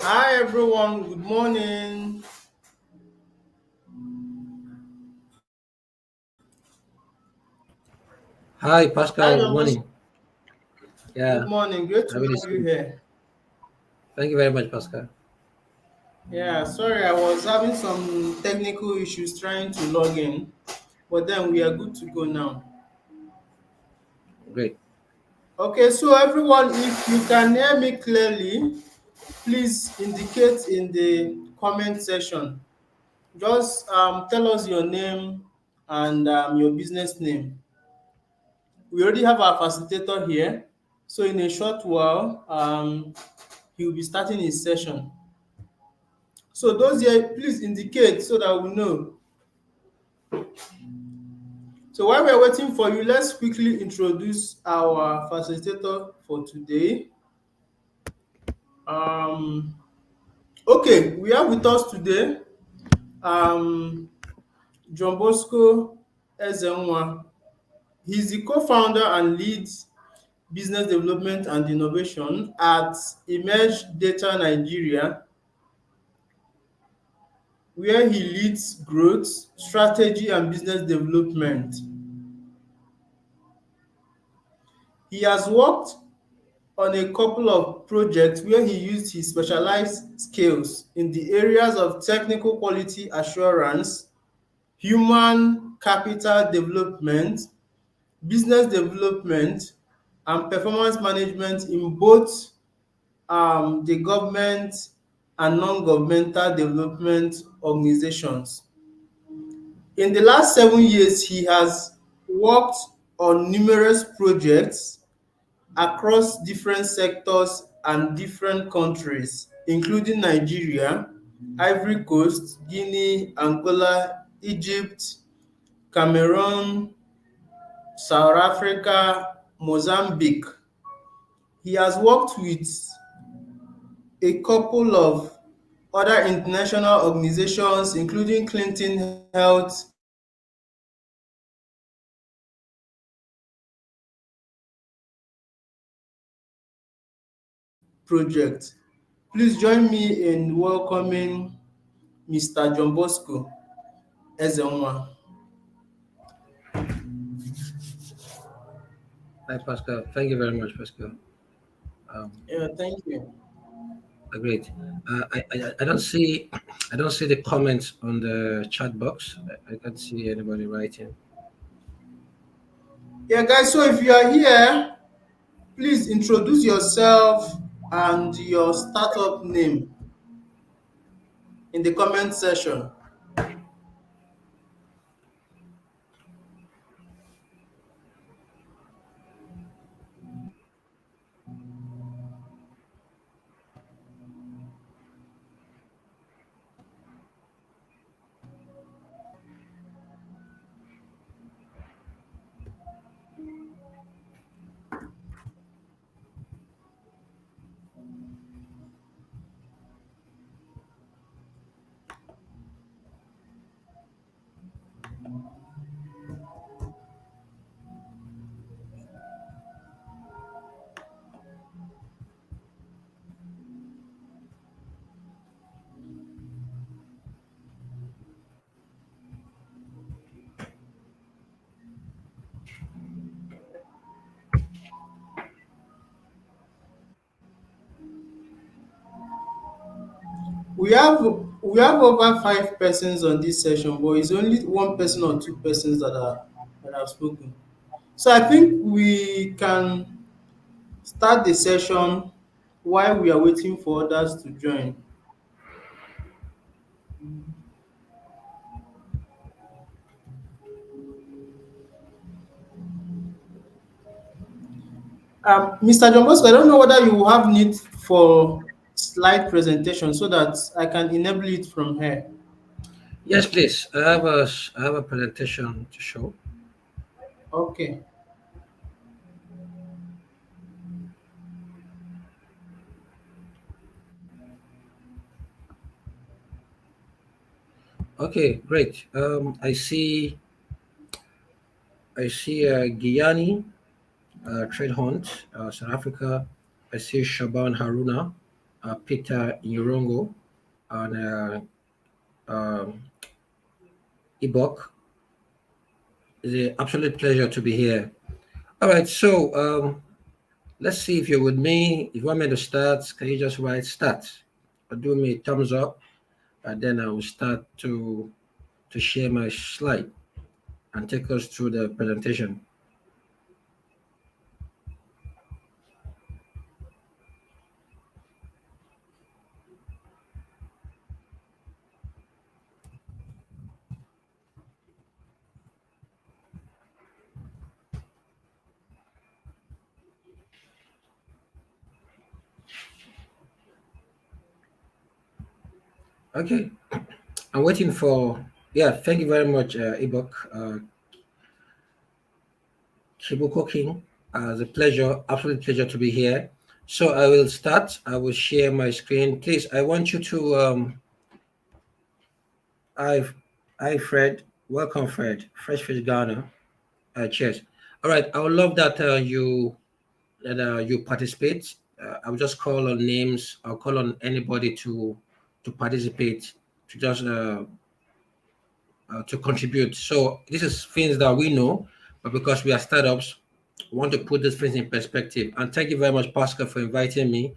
Hi everyone, good morning. Hi, Hi Pascal. Good John Bosco, morning. good Yeah, morning. Great to I really have you see. here. Thank you very much, Pascal. Yeah, sorry, I was having some technical issues trying to log in, but then we are good to go now. Great. Okay, so everyone, if you can hear me clearly, please indicate in the comment section. Just tell us your name and your business name. We already have our facilitator here, so in a short while, he will be starting his session. So those here, please indicate so that we know. So while we're waiting for you, let's quickly introduce our facilitator for today. Um, okay, we have with us today um, John Bosco Ezenwa. He's the co-founder and lead business development and innovation at Emerge Data Nigeria, where he leads growth, strategy, and business development. He has worked on a couple of projects where he used his specialized skills in the areas of technical quality assurance, human capital development, business development, and performance management in both the government and non-governmental development organizations. In the last 7 years, he has worked on numerous projects across different sectors and different countries, including Nigeria, Ivory Coast, Guinea, Angola, Egypt, Cameroon, South Africa, Mozambique. He has worked with a couple of other international organizations, including Clinton Health Project. Please join me in welcoming Mr. John Bosco Ezenwa. Hi, Pascal. Thank you very much, Pascal. Um, Yeah, thank you. Great. I don't see I don't see the comments on the chat box. I can't see anybody writing. Yeah, guys, so if you are here, please introduce yourself and your startup name in the comment section. We have we have over 5 persons on this session, but it's only one person or 2 persons that have spoken. So I think we can start the session while we are waiting for others to join. Mr. John Bosco, I don't know whether you have need for slide presentation so that I can enable it from here. Yes, please. I have a presentation to show. Okay. Okay, great. I see Guyani, Trade Hunt, South Africa. I see Shaban Haruna, Peter Nyurongo on ebook. It's an absolute pleasure to be here. All right, so let's see if you're with me. If you want me to start, can you just write start? Or do me a thumbs up, and then I will start to share my slide and take us through the presentation. Okay, I'm waiting for. Yeah, thank you very much, Ibok Kibuko King. It's a pleasure, absolute pleasure to be here. So I will start. I will share my screen. Please, I want you to. Hi, Fred. Welcome, Fred. Fresh Fish Ghana. Cheers. All right. I would love that you participate. I will just call on names. I'll call on anybody to participate, to just to contribute. So this is things that we know, but because we are startups, we want to put these things in perspective. And thank you very much, Pascal, for inviting me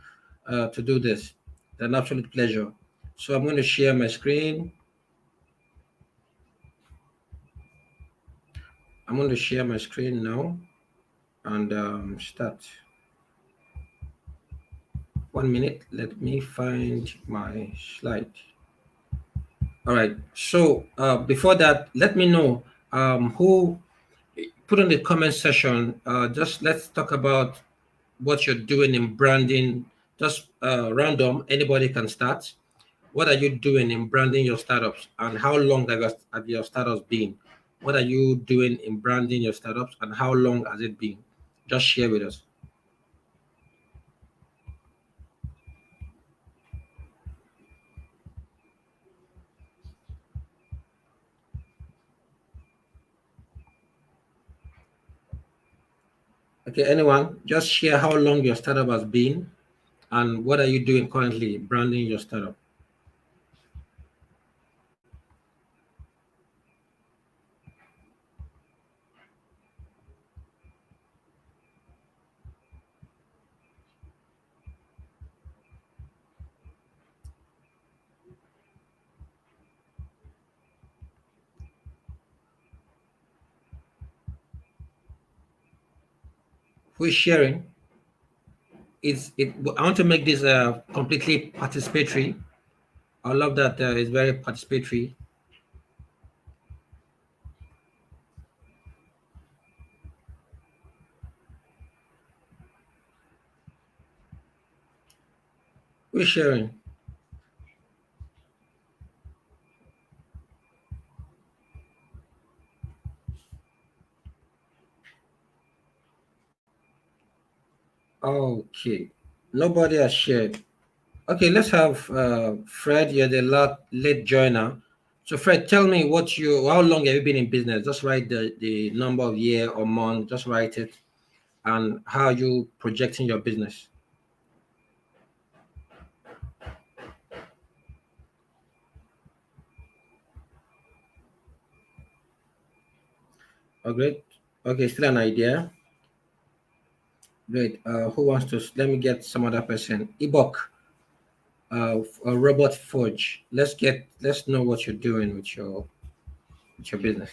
to do this. It's an absolute pleasure. So I'm going to share my screen. I'm going to share my screen now and start. 1 minute. Let me find my slide. All right. So before that, let me know who put in the comment section. Just let's talk about what you're doing in branding. Just random. Anybody can start. What are you doing in branding your startups, and how long have your startups been? What are you doing in branding your startups, and how long has it been? Just share with us. Okay, anyone, just share how long your startup has been and what are you doing currently branding your startup. Who is sharing? I want to make this completely participatory. I love that it's very participatory. Who is sharing? Okay, nobody has shared. Okay, let's have Fred. You're the late joiner. So Fred, tell me how long have you been in business? Just write the number of year or month, just write it, and how are you projecting your business? Oh, great. Okay, still an idea. Great. Who wants to? Let me get some other person. Ebook, Robot Forge. Let's know what you're doing with your business.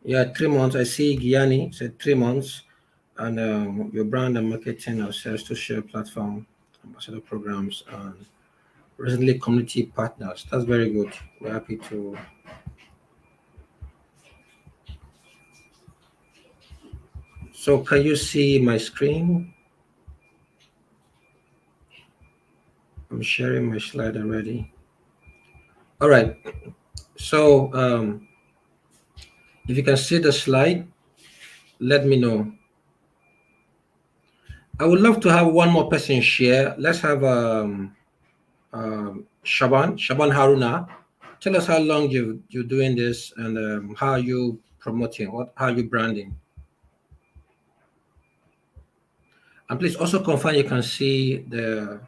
Yeah, 3 months. I see Gianni said 3 months, and your brand and marketing or sales to share platform, ambassador programs, and recently community partners. That's very good. We're happy to. So, can you see my screen? I'm sharing my slide already. All right. So, if you can see the slide, let me know. I would love to have one more person share. Let's have Shaban Haruna. Tell us how long you're doing this, and how you promoting, how you branding. And please also confirm you can see the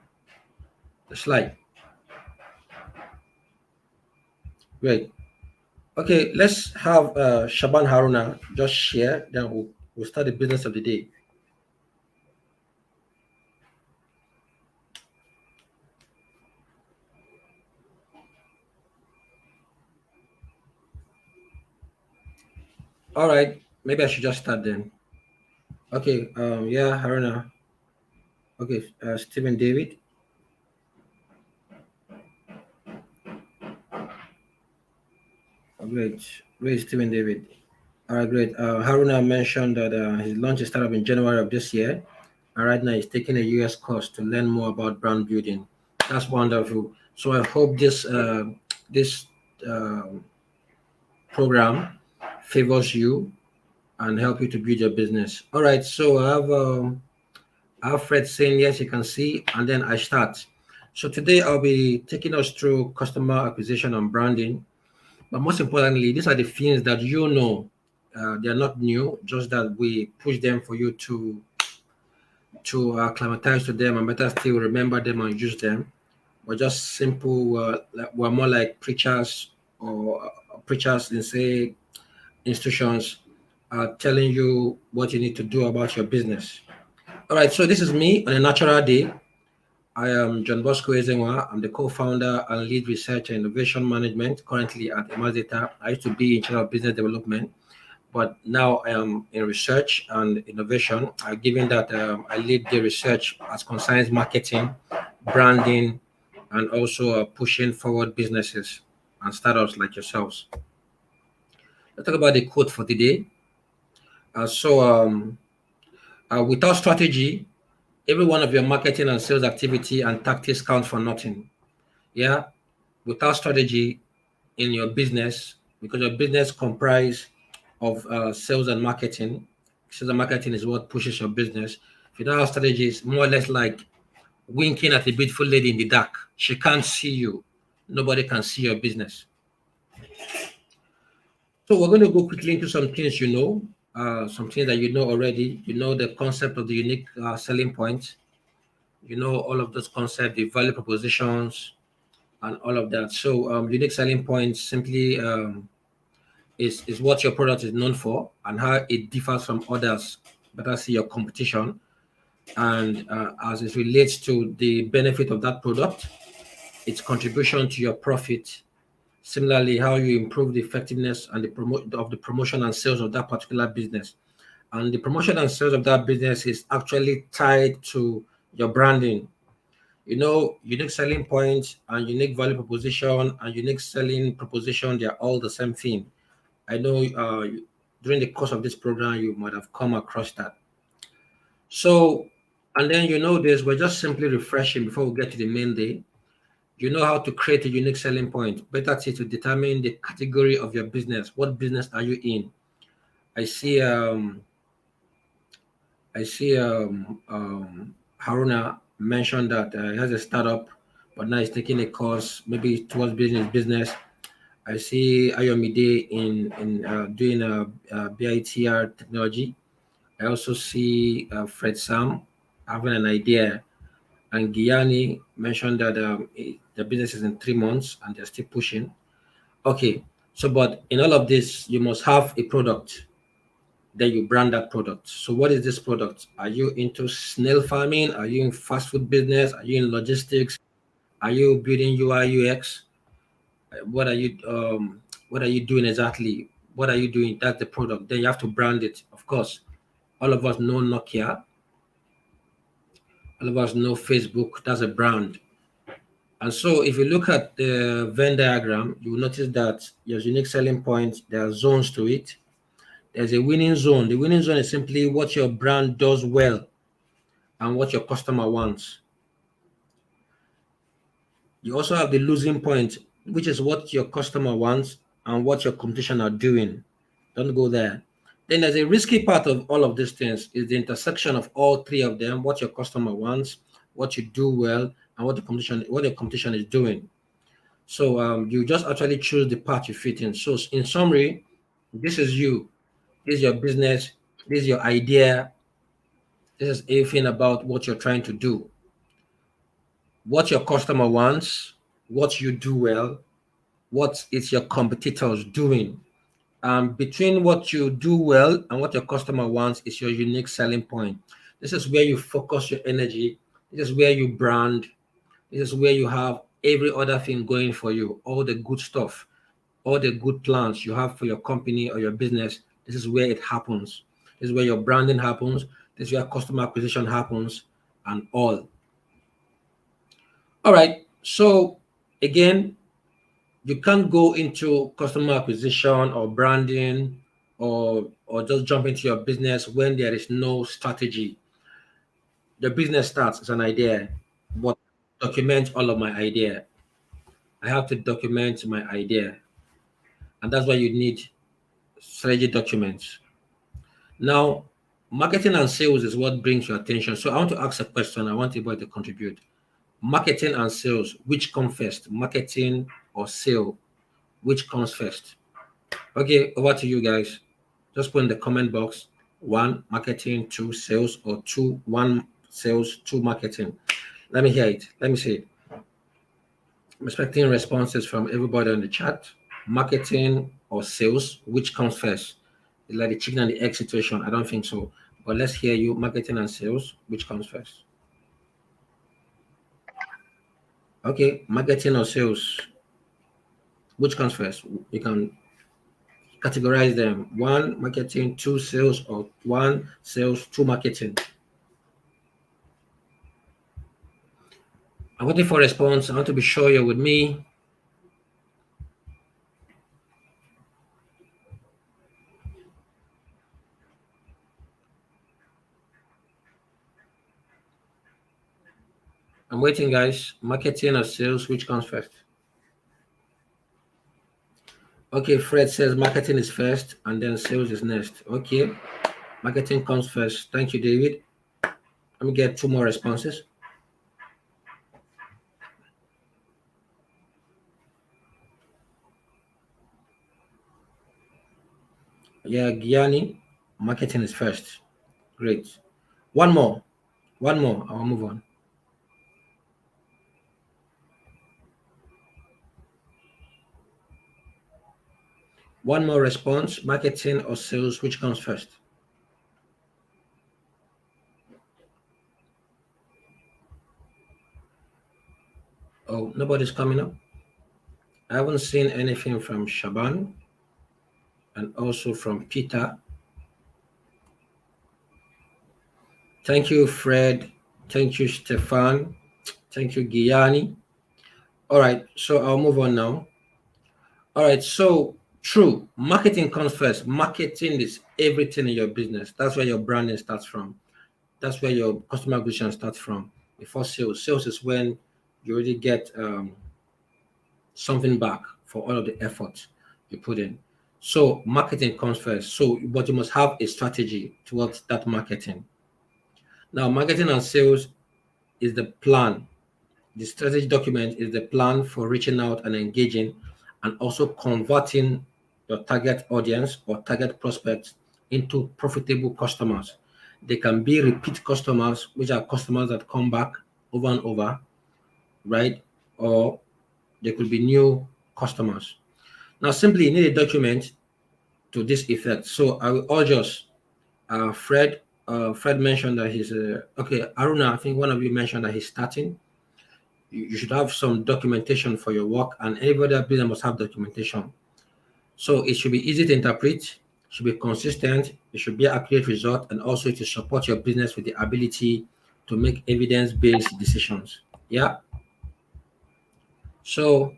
slide. Great. Okay, let's have Shaban Haruna just share, then we'll start the business of the day. All right, maybe I should just start then. Okay, yeah, Haruna. Okay, Stephen David. Oh, great, great, Stephen David. All right, great. Haruna mentioned that his launch started up in January of this year, and right now he's taking a US course to learn more about brand building. That's wonderful. So I hope this um program favors you and help you to build your business. All right, so I have Fred saying yes, you can see, and then I start. So today I'll be taking us through customer acquisition and branding. But most importantly, these are the things that you know. They are not new, just that we push them for you to acclimatize to them and better still remember them and use them. We're just simple. We're more like preachers or preachers in say institutions telling you what you need to do about your business. All right, so this is me on a natural day. I am John Bosco Ezenwa. I'm the co-founder and lead research and innovation management currently at Emazeta. I used to be in charge of business development, but now I am in research and innovation. Given that I lead the research as concerns marketing, branding, and also pushing forward businesses and startups like yourselves. Let's talk about the quote for today. Without strategy, every one of your marketing and sales activity and tactics count for nothing. Yeah, without strategy in your business, because your business comprise of sales and marketing. Sales and marketing is what pushes your business. If you don't have strategy, it's more or less like winking at a beautiful lady in the dark. She can't see you. Nobody can see your business. So we're going to go quickly into some things some things that you know already. You know the concept of the unique selling point. You know all of those concepts, the value propositions, and all of that. So unique selling points simply is what your product is known for and how it differs from others. Better see your competition, and as it relates to the benefit of that product, its contribution to your profit. Similarly, how you improve the effectiveness and the promotion and sales of that particular business. And the promotion and sales of that business is actually tied to your branding. You know, unique selling points and unique value proposition and unique selling proposition, they are all the same thing. I know during the course of this program, you might have come across that. So, and then you know this, we're just simply refreshing before we get to the main day. You know how to create a unique selling point. Better to determine the category of your business. What business are you in? I see I see Haruna mentioned that he has a startup, but now he's taking a course maybe towards business. I see Ayomide in doing BITR technology. I also see Fred Sam having an idea, and Guyani mentioned that the business is in 3 months and they're still pushing. Okay, so but in all of this, you must have a product. Then you brand that product. So what is this product? Are you into snail farming? Are you in fast food business? Are you in logistics? Are you building UI UX? What are you doing exactly? What are you doing? That's the product. Then you have to brand it. Of course, all of us know Nokia. All of us know Facebook. That's a brand. And so if you look at the Venn diagram, you will notice that there's unique selling points. There are zones to it. There's a winning zone. The winning zone is simply what your brand does well and what your customer wants. You also have the losing point, which is what your customer wants and what your competition are doing. Don't go there. Then there's a risky part of all of these things is the intersection of all three of them, what your customer wants, what you do well, and what the competition is doing. So you just actually choose the part you fit in. So in summary, this is you, this is your business, this is your idea, this is everything about what you're trying to do, what your customer wants, what you do well, what is your competitors doing. Between what you do well and what your customer wants is your unique selling point. This is where you focus your energy. This is where you brand. This is where you have every other thing going for you, all the good stuff, all the good plans you have for your company or your business. This is where it happens. This is where your branding happens. This is where customer acquisition happens and all. All right. So again, you can't go into customer acquisition or branding or just jump into your business when there is no strategy. The business starts as an idea, but document all of my idea. I have to document my idea, and that's why you need strategy documents. Now, marketing and sales is what brings your attention. So I want to ask a question. I want everybody to contribute. Marketing and sales, which come first? Marketing or sale, which comes first? Okay, over to you guys. Just put in the comment box one marketing, two sales, or two one sales, two marketing. Let me hear it. Let me see it. I'm expecting responses from everybody on the chat. Marketing or sales, which comes first? It's like the chicken and the egg situation. I don't think so. But let's hear you. Marketing and sales, which comes first? Okay, marketing or sales, which comes first? You can categorize them. One marketing, two sales, or one sales, two marketing. I'm waiting for a response. I want to be sure you're with me. I'm waiting, guys. Marketing or sales, which comes first? Okay, Fred says marketing is first and then sales is next. Okay, marketing comes first. Thank you, David. Let me get two more responses. Yeah, Gianni, marketing is first. Great. One more. One more. I'll move on. One more response. Marketing or sales, which comes first? Oh, nobody's coming up. I haven't seen anything from Shaban and also from Peter. Thank you, Fred. Thank you, Stefan. Thank you, Gianni. All right, so I'll move on now. All right, so true. Marketing comes first. Marketing is everything in your business. That's where your branding starts from. That's where your customer acquisition starts from. Before sales, sales is when you really get something back for all of the effort you put in. So marketing comes first. So, but you must have a strategy towards that marketing. Now, marketing and sales is the plan. The strategy document is the plan for reaching out and engaging and also converting your target audience or target prospects into profitable customers. They can be repeat customers, which are customers that come back over and over, right? Or they could be new customers. Now, simply you need a document to this effect. So I will urge us, Fred. Fred mentioned that he's okay. Aruna, I think one of you mentioned that he's starting. You should have some documentation for your work, and every other business must have documentation. So it should be easy to interpret, should be consistent, it should be accurate result, and also to support your business with the ability to make evidence-based decisions. Yeah. So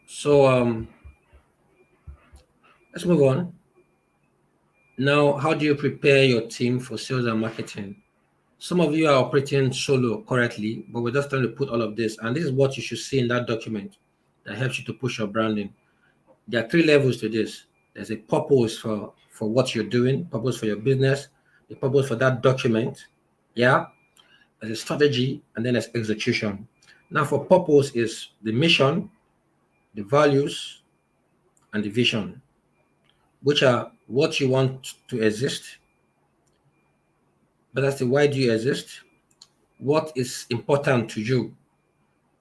so let's move on. Now, how do you prepare your team for sales and marketing? Some of you are operating solo currently, but we're just trying to put all of this, and this is what you should see in that document that helps you to push your branding. There are three levels to this. There's a purpose for what you're doing, purpose for your business, the purpose for that document. Yeah. There's a strategy, and then there's execution. Now, for purpose is the mission, the values, and the vision, which are what you want to exist, but that's the why do you exist, what is important to you,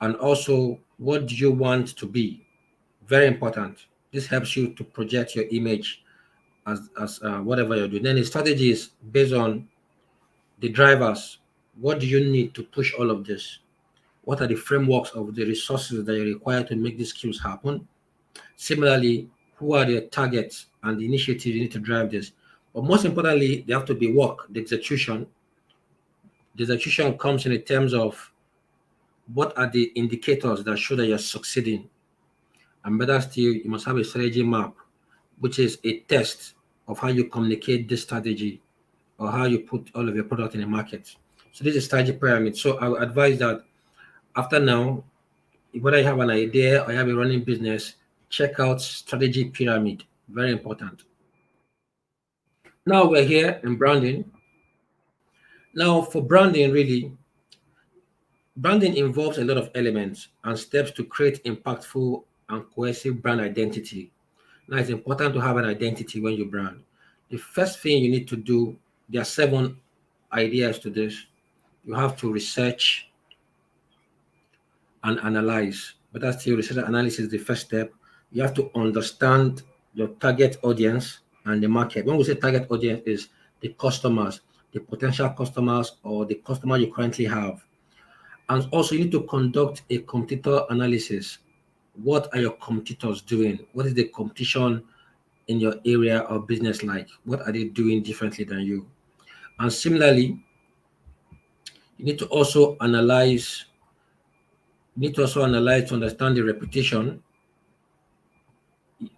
and also what do you want to be. Very important. This helps you to project your image as whatever you're doing. Then the strategy is based on the drivers. What do you need to push all of this? What are the frameworks of the resources that you require to make these skills happen? Similarly, who are the targets and the initiatives you need to drive this? But most importantly, they have to be work, the execution. The execution comes in the terms of what are the indicators that show that you're succeeding. And better still, you must have a strategy map, which is a test of how you communicate this strategy or how you put all of your product in the market. So this is strategy pyramid. So I would advise that after now, whether you have an idea or you have a running business, check out strategy pyramid. Very important. Now we're here in branding. Now for branding, really, branding involves a lot of elements and steps to create impactful and cohesive brand identity. Now it's important to have an identity when you brand. The first thing you need to do, there are 7 ideas to this. You have to research and analyze. But that's still research and analysis is the first step. You have to understand your target audience and the market. When we say target audience is the customers, the potential customers or the customer you currently have. And also you need to conduct a competitor analysis. What are your competitors doing? What is the competition in your area of business like? What are they doing differently than you? And similarly, you need to also analyze, to understand the reputation,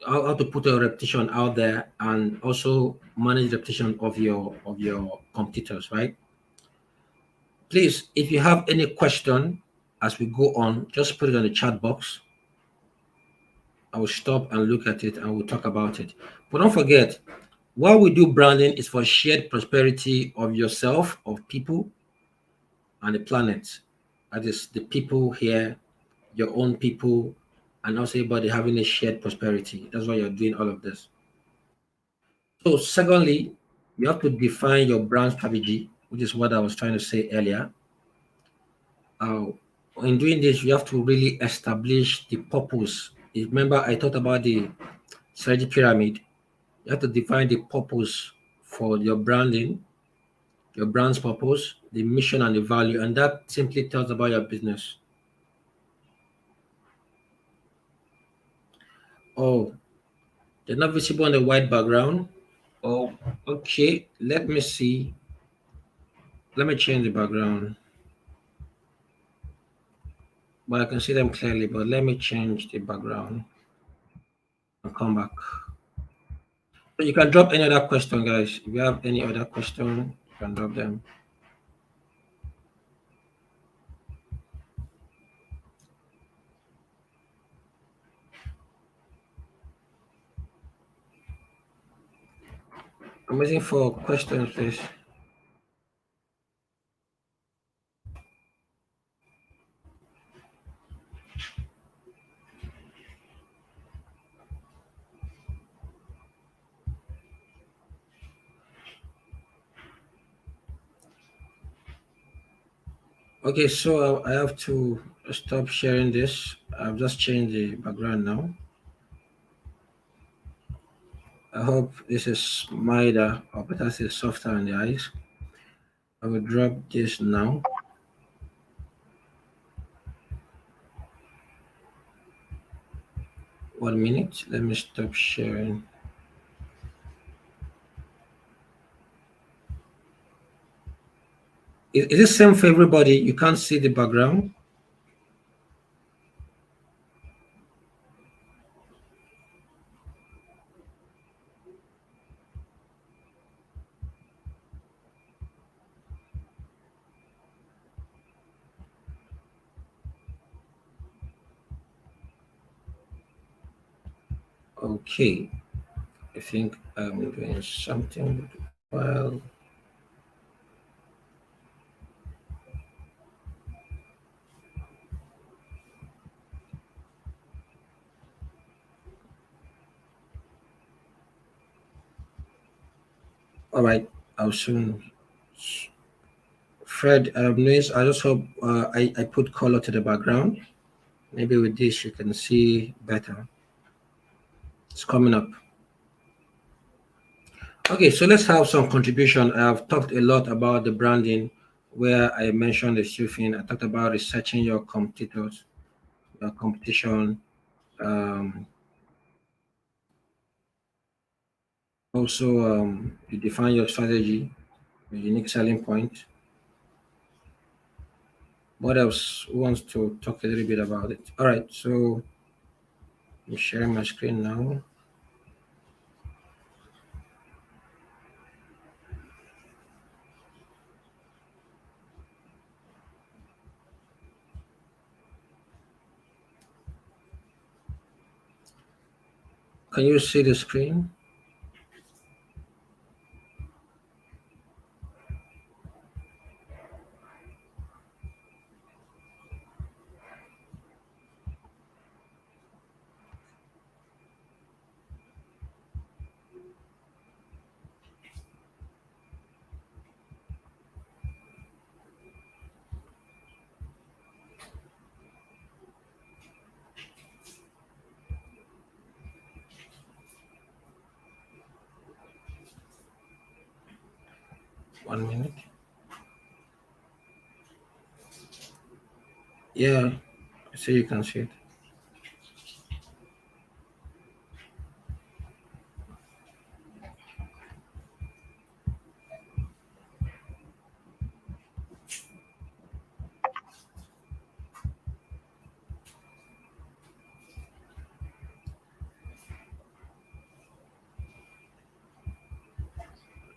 how to put a reputation out there and also manage the reputation of your competitors, right? Please, if you have any question as we go on, just put it on the chat box. I will stop and look at it and we'll talk about it. But don't forget, what we do branding is for shared prosperity of yourself, of people, and the planet. That is the people here, your own people, and also everybody having a shared prosperity. That's why you're doing all of this. So, secondly, you have to define your brand strategy, which is what I was trying to say earlier. Uh, in doing this, you have to really establish the purpose. Remember, I talked about the strategy pyramid. You have to define the purpose for your branding, your brand's purpose, the mission, and the value, and that simply tells about your business. Oh, they're not visible on the white background. Oh, okay. Let me see. Let me change the background. But I can see them clearly. But let me change the background and come back. So you can drop any other question, guys. If you have any other question, you can drop them. I'm waiting for questions, please. Okay, so I have to stop sharing this. I've just changed the background now. I hope this is milder or better still softer on the eyes. I will drop this now. 1 minute. Let me stop sharing. Is it same for everybody? You can't see the background? Okay. I think I'm doing something with the file. All right, I'll soon. Fred, Luis, I just hope I put color to the background. Maybe with this you can see better. It's coming up. Okay, so let's have some contribution. I've talked a lot about the branding, where I mentioned the few things. I talked about researching your competitors, your competition. Um, Also, you define your strategy, your unique selling point. What else? Who wants to talk a little bit about it? All right, so I'm sharing my screen now. Can you see the screen? One minute. Yeah, so you can see it.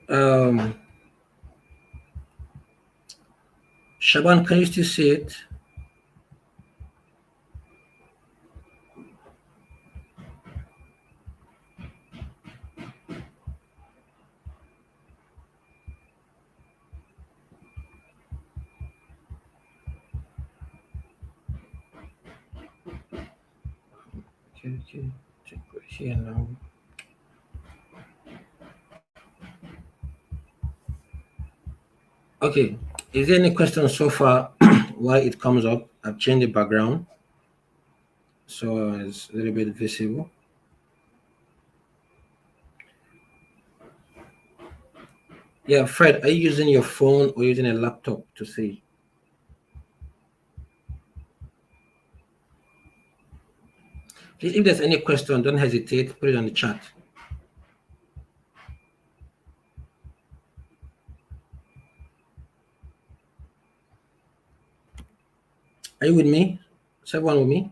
Um, Shaban, can you still see it? Okay, okay. Check right here now. Okay, is there any question so far why it comes up? I've changed the background so it's a little bit visible. Yeah, Fred, are you using your phone or using a laptop to see? Please, if there's any question, don't hesitate, put it on the chat. Are you with me? Is everyone with me?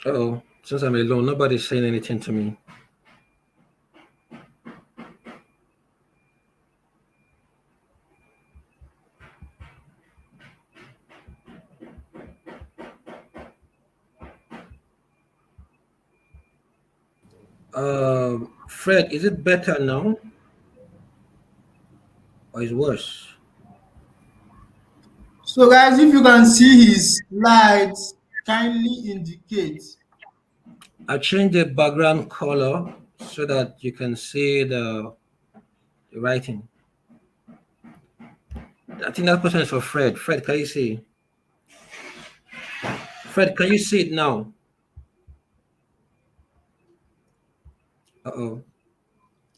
Uh-oh, since I'm alone, nobody's saying anything to me. Fred, is it better now or is worse? So guys, if you can see his slides, kindly indicate. I changed the background color so that you can see the writing. I think that question is for Fred. Fred, can you see? Fred, can you see it now? Uh-oh.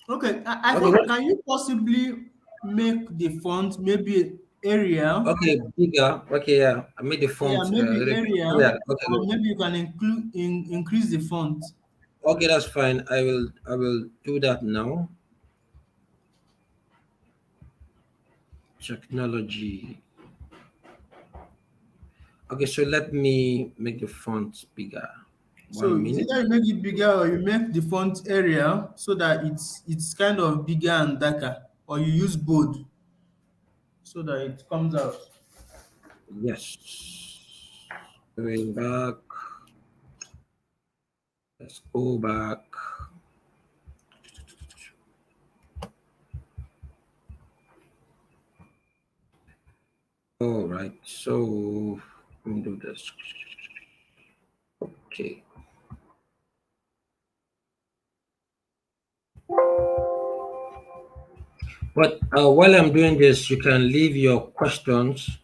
Okay, I Okay, think can you possibly make the font maybe Arial? okay, bigger. Okay, yeah. I made the Yeah, font a maybe little bit. Oh, Arial, yeah, okay. or maybe you can increase the font. Okay, that's fine. I will do that now. Technology. Okay, so let me make the font bigger. So One it's minute. either you make it bigger or you make the font area so that it's kind of bigger and darker, or you use bold so that it comes out. Yes. Going back. Let's go back. All right. So let me do this. Okay. But while I'm doing this, you can leave your questions.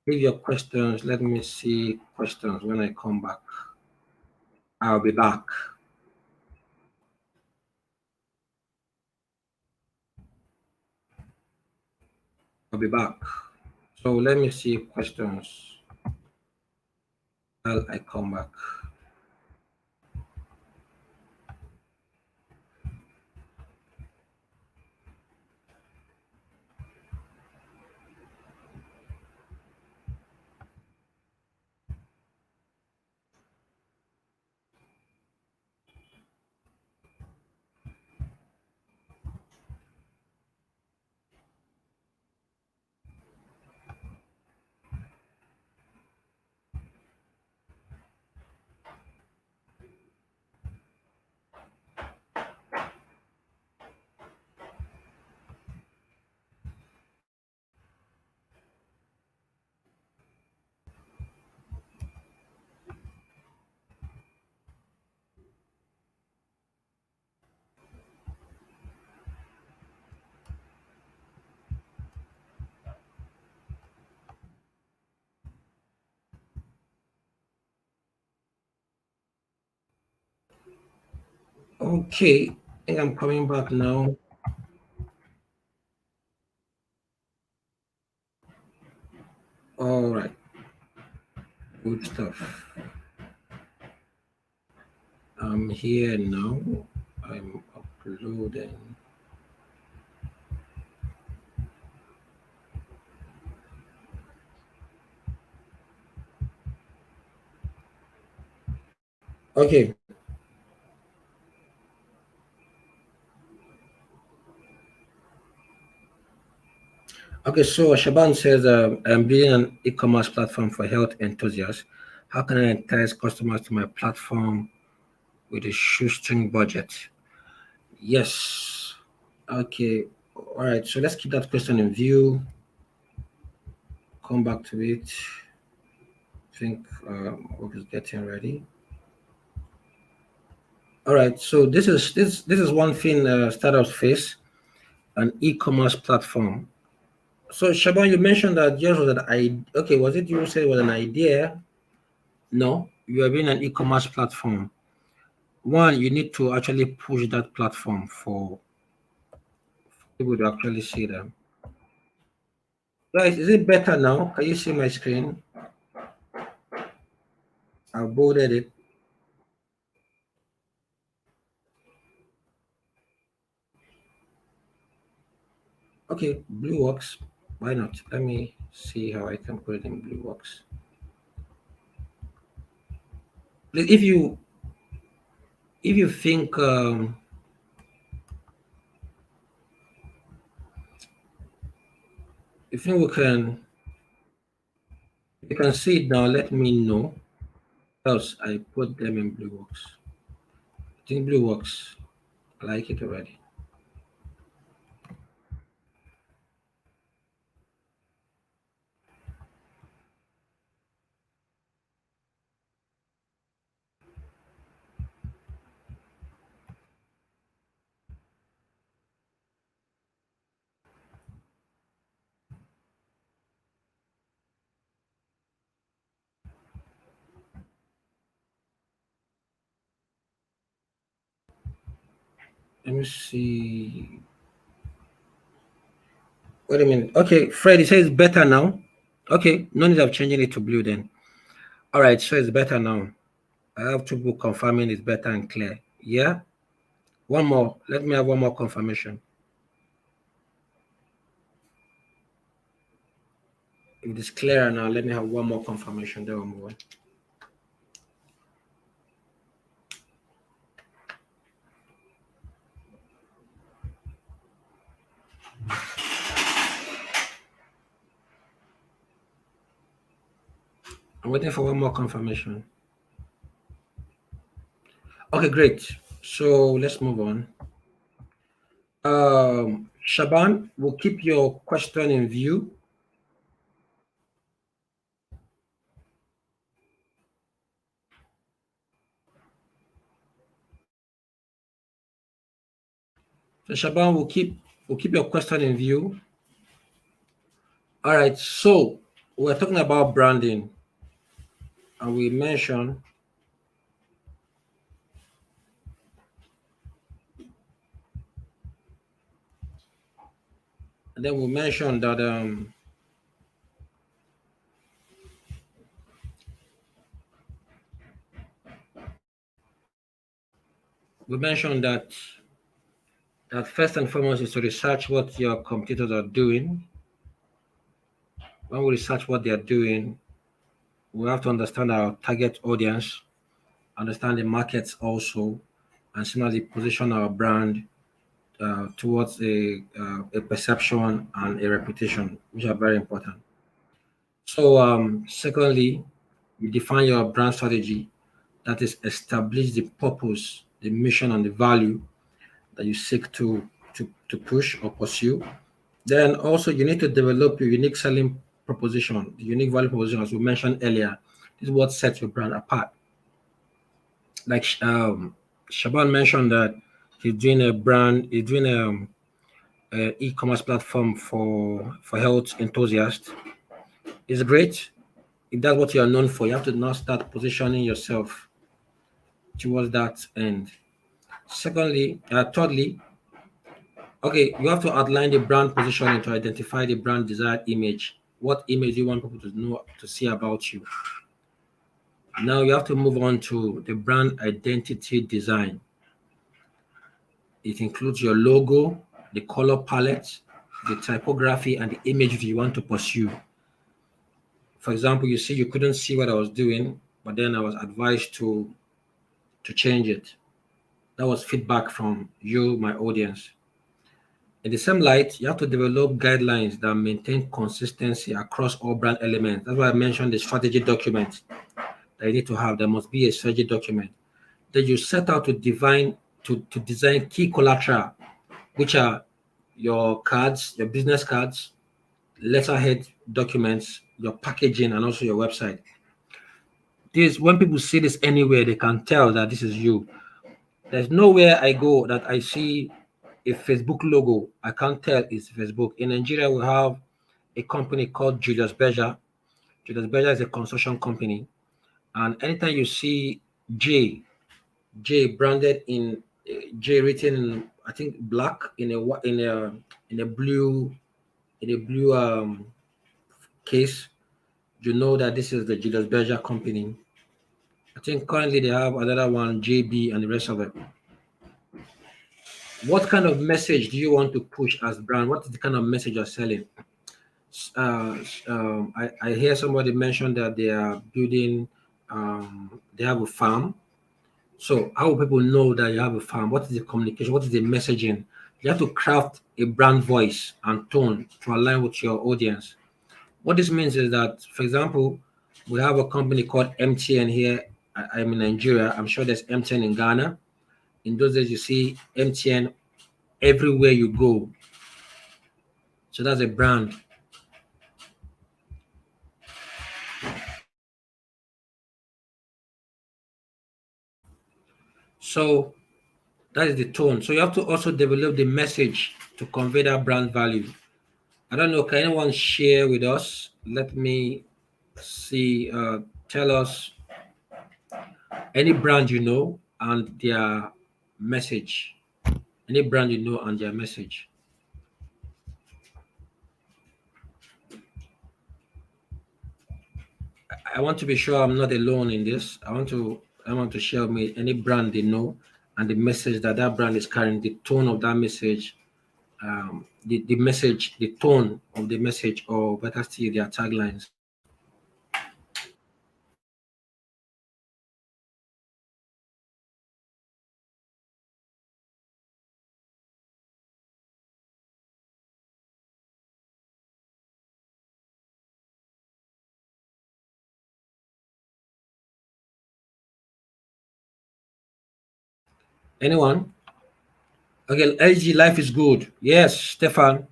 Leave your questions. Let me see questions when I come back. I'll be back. I'll be back. So let me see questions while I come back. Okay, I think I'm coming back now. All right, good stuff. I'm here now. I'm uploading. Okay. Okay, so Shaban says, I'm building an e-commerce platform for health enthusiasts. How can I entice customers to my platform with a shoestring budget? Yes. Okay. All right. So let's keep that question in view. Come back to it. I think work is getting ready. All right. So this is one thing startups face: an e-commerce platform. So Shaban, you mentioned that yours was an idea. Okay, was it you said it was an idea? No, you are being an e-commerce platform. One, you need to actually push that platform for people to actually see them. Guys, is it better now? Can you see my screen? I bolded it. Okay, blue works. Why not? Let me see how I can put it in blue works. If you think you think we can you can see it now, let me know. Else I put them in blue works. I think blue works. I like it already. Let me see. Wait a minute. Okay, Fred, it says better now. Okay, no need of changing it to blue then. All right, so it's better now. I have two book confirming it's better and clear. Yeah. One more. Let me have one more confirmation. If it's clearer now, let me have one more confirmation. Then we'll move on. I'm waiting for one more confirmation. Okay, great. So let's move on. Shaban, we'll keep your question in view. So Shaban will keep We'll keep your question in view. All right, so we're talking about branding, and we mentioned and then we mentioned that we mentioned that first and foremost is to research what your competitors are doing. When we research what they are doing, we have to understand our target audience, understand the markets also, and similarly position our brand towards a perception and a reputation, which are very important. So, secondly, you define your brand strategy, that is, establish the purpose, the mission, and the value that you seek to push or pursue. Then also you need to develop your unique selling proposition, the unique value proposition, as we mentioned earlier. This is what sets your brand apart. Like Shaban mentioned that he's doing a e-commerce platform for health enthusiasts. It's great. If that's what you are known for, you have to now start positioning yourself towards that end. Thirdly, okay, you have to outline the brand positioning to identify the brand desired image. What image do you want people to know to see about you? Now you have to move on to the brand identity design. It includes your logo, the color palette, the typography, and the image you want to pursue. For example, you see you couldn't see what I was doing, but then I was advised to change it. That was feedback from you, my audience. In the same light, you have to develop guidelines that maintain consistency across all brand elements. That's why I mentioned the strategy document that you need to have. There must be a strategy document that you set out to design key collateral, which are your cards, your business cards, letterhead documents, your packaging, and also your website. This when people see this anywhere, they can tell that this is you. There's nowhere I go that I see a Facebook logo. I can't tell it's Facebook. In Nigeria, we have a company called Julius Berger. Julius Berger is a construction company. And anytime you see J, J branded in J written in I think black in a blue case, you know that this is the Julius Berger company. I think currently they have another one, JB, and the rest of it. What kind of message do you want to push as brand? What is the kind of message you're selling? I hear somebody mention that they are building, they have a farm. So how will people know that you have a farm? What is the communication? What is the messaging? You have to craft a brand voice and tone to align with your audience. What this means is that, for example, we have a company called MTN here. I'm in Nigeria. I'm sure there's MTN in Ghana. In those days, you see MTN everywhere you go. So that's a brand. So that is the tone. So you have to also develop the message to convey that brand value. I don't know. Can anyone share with us? Let me see. Tell us any brand you know and their message. Any brand you know and their message. I want to be sure I'm not alone in this. I want to share with me any brand they know and the message that that brand is carrying, the tone of that message, the message, the tone of the message, or better still, their taglines. Anyone? Okay, LG, life is good. Yes, Stefan.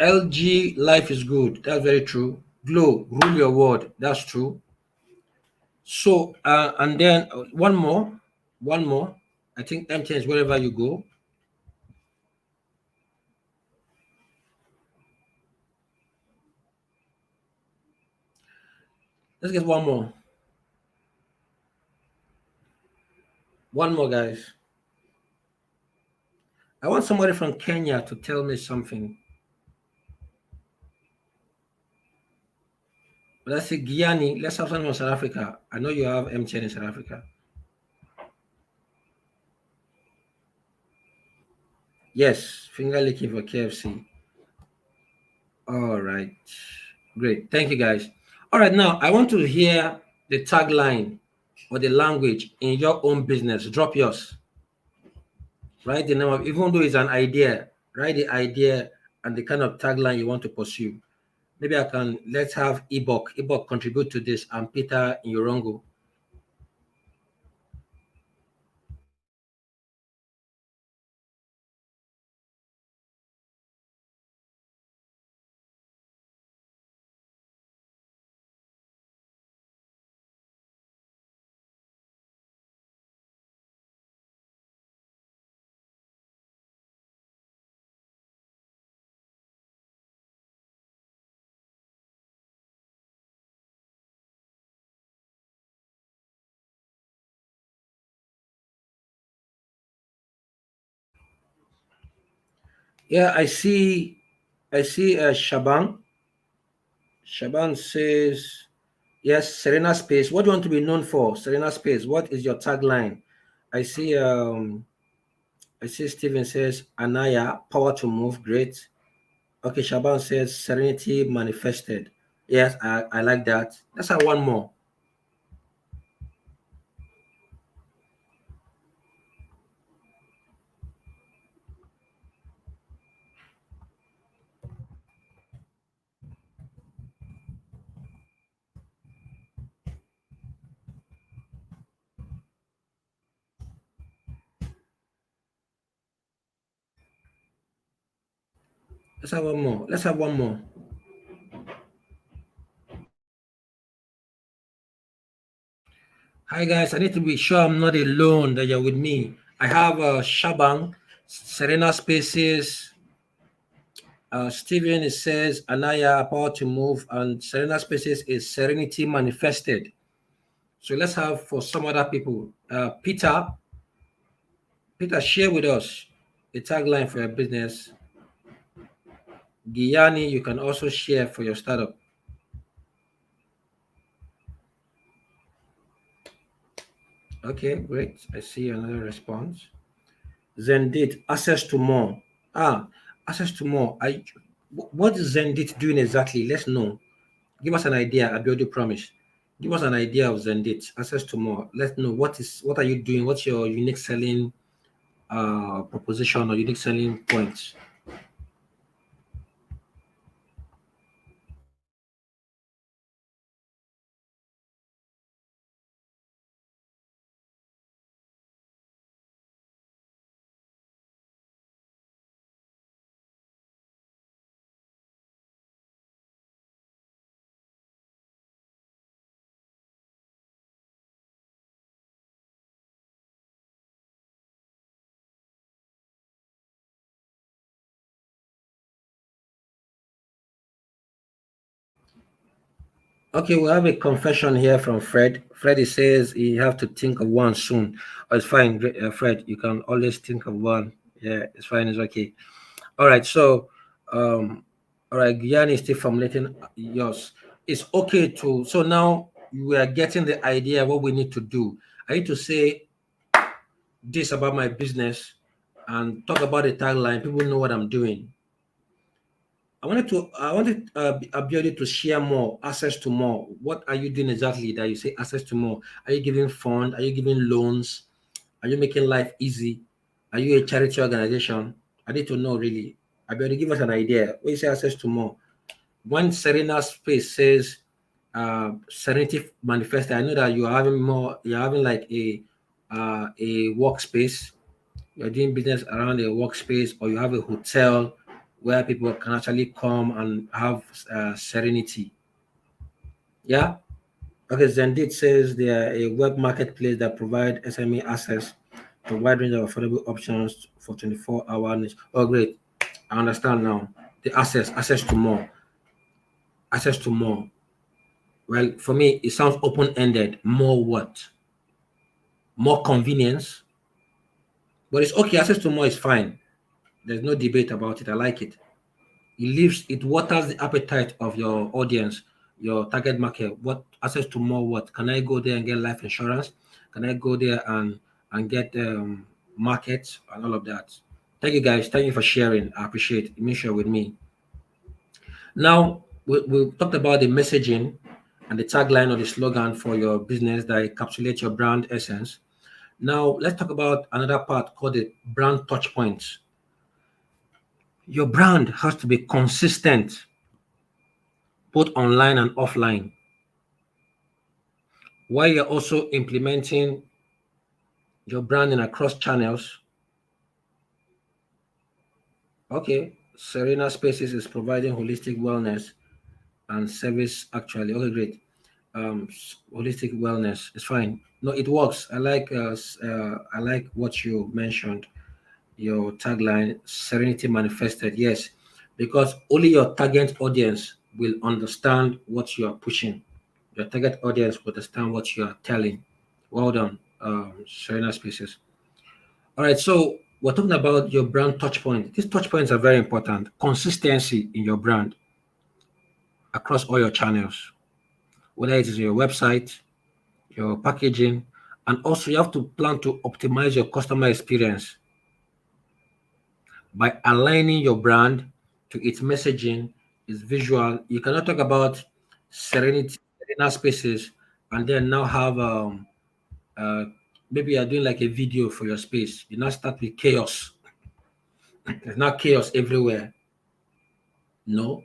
LG, life is good. That's very true. Glow, rule your word. That's true. So, and then one more. I think MTN is wherever you go. Let's get one more. One more, guys. I want somebody from Kenya to tell me something. Let's say Guyani. Let's have someone from South Africa. I know you have MTN in South Africa. Yes, finger licking for KFC. All right. Great. Thank you, guys. All right. Now, I want to hear the tagline or the language in your own business. Drop yours. Write the name of, even though it's an idea, write the idea and the kind of tagline you want to pursue. Maybe I can, let's have ebook. Ebook contribute to this, and Peter in Yorongo. Yeah, I see Shaban. Shaban says, yes, Serena Space. What do you want to be known for? Serena Space. What is your tagline? I see I see Steven says Anaya, power to move, great. Okay, Shaban says serenity manifested. Yes, I like that. Let's have one more. Let's have one more. Let's have one more. Hi guys, I need to be sure I'm not alone, that you're with me. I have Shabang, Serena Spaces, Steven, it says Anaya, power to move, and Serena Spaces is serenity manifested. So let's have for some other people. Peter, share with us a tagline for your business. Giyani, you can also share for your startup. Okay, great. I see another response. Zendit, access to more. Access to more. What is Zendit doing exactly? Let's know. Give us an idea. Abiodi promise. Give us an idea of Zendit. Access to more. Let's know what are you doing? What's your unique selling proposition or unique selling points? Okay, we have a confession here from Fred. Freddy says you have to think of one soon. Oh, it's fine, Fred. You can always think of one. Yeah, it's fine. It's okay. All right. So, all right. Guyana is still formulating yours. It's okay to. So now we are getting the idea of what we need to do. I need to say this about my business and talk about the tagline. People know what I'm doing. I wanted Abiodi to share more, access to more. What are you doing exactly that you say access to more? Are you giving fund? Are you giving loans? Are you making life easy? Are you a charity organization? I need to know really. Abiodi, give us an idea. When you say access to more, when Serena Space says Serenity Manifesto, I know that you are having more. You're having like a workspace. You're doing business around a workspace, or you have a hotel where people can actually come and have serenity. Yeah. Okay, Zendit says they are a web marketplace that provide SME access to a wide range of affordable options for 24-hour needs. Oh, great. I understand now. The access to more, access to more. Well, for me, it sounds open-ended. More what? More convenience. But it's okay. Access to more is fine. There's no debate about it. I like it. It waters the appetite of your audience, your target market. What access to more? What can I go there and get life insurance? Can I go there and get markets and all of that? Thank you guys. Thank you for sharing. I appreciate it. You may share with me. Now we talked about the messaging and the tagline or the slogan for your business that encapsulates your brand essence. Now let's talk about another part called the brand touch points. Your brand has to be consistent both online and offline, while you're also implementing your branding across channels. Okay, Serena Spaces is providing holistic wellness and service actually. Okay, great. Holistic wellness is fine. No, it works. I like what you mentioned. Your tagline, Serenity Manifested. Yes, because only your target audience will understand what you are pushing. Your target audience will understand what you are telling. Well done, Serena Spaces. All right, so we're talking about your brand touch point. These touch points are very important. Consistency in your brand across all your channels, whether it is your website, your packaging, and also you have to plan to optimize your customer experience by aligning your brand to its messaging, its visual. You cannot talk about Serena Spaces and then now have uh, maybe you're doing like a video for your space. You now start with chaos. There's not chaos everywhere. No.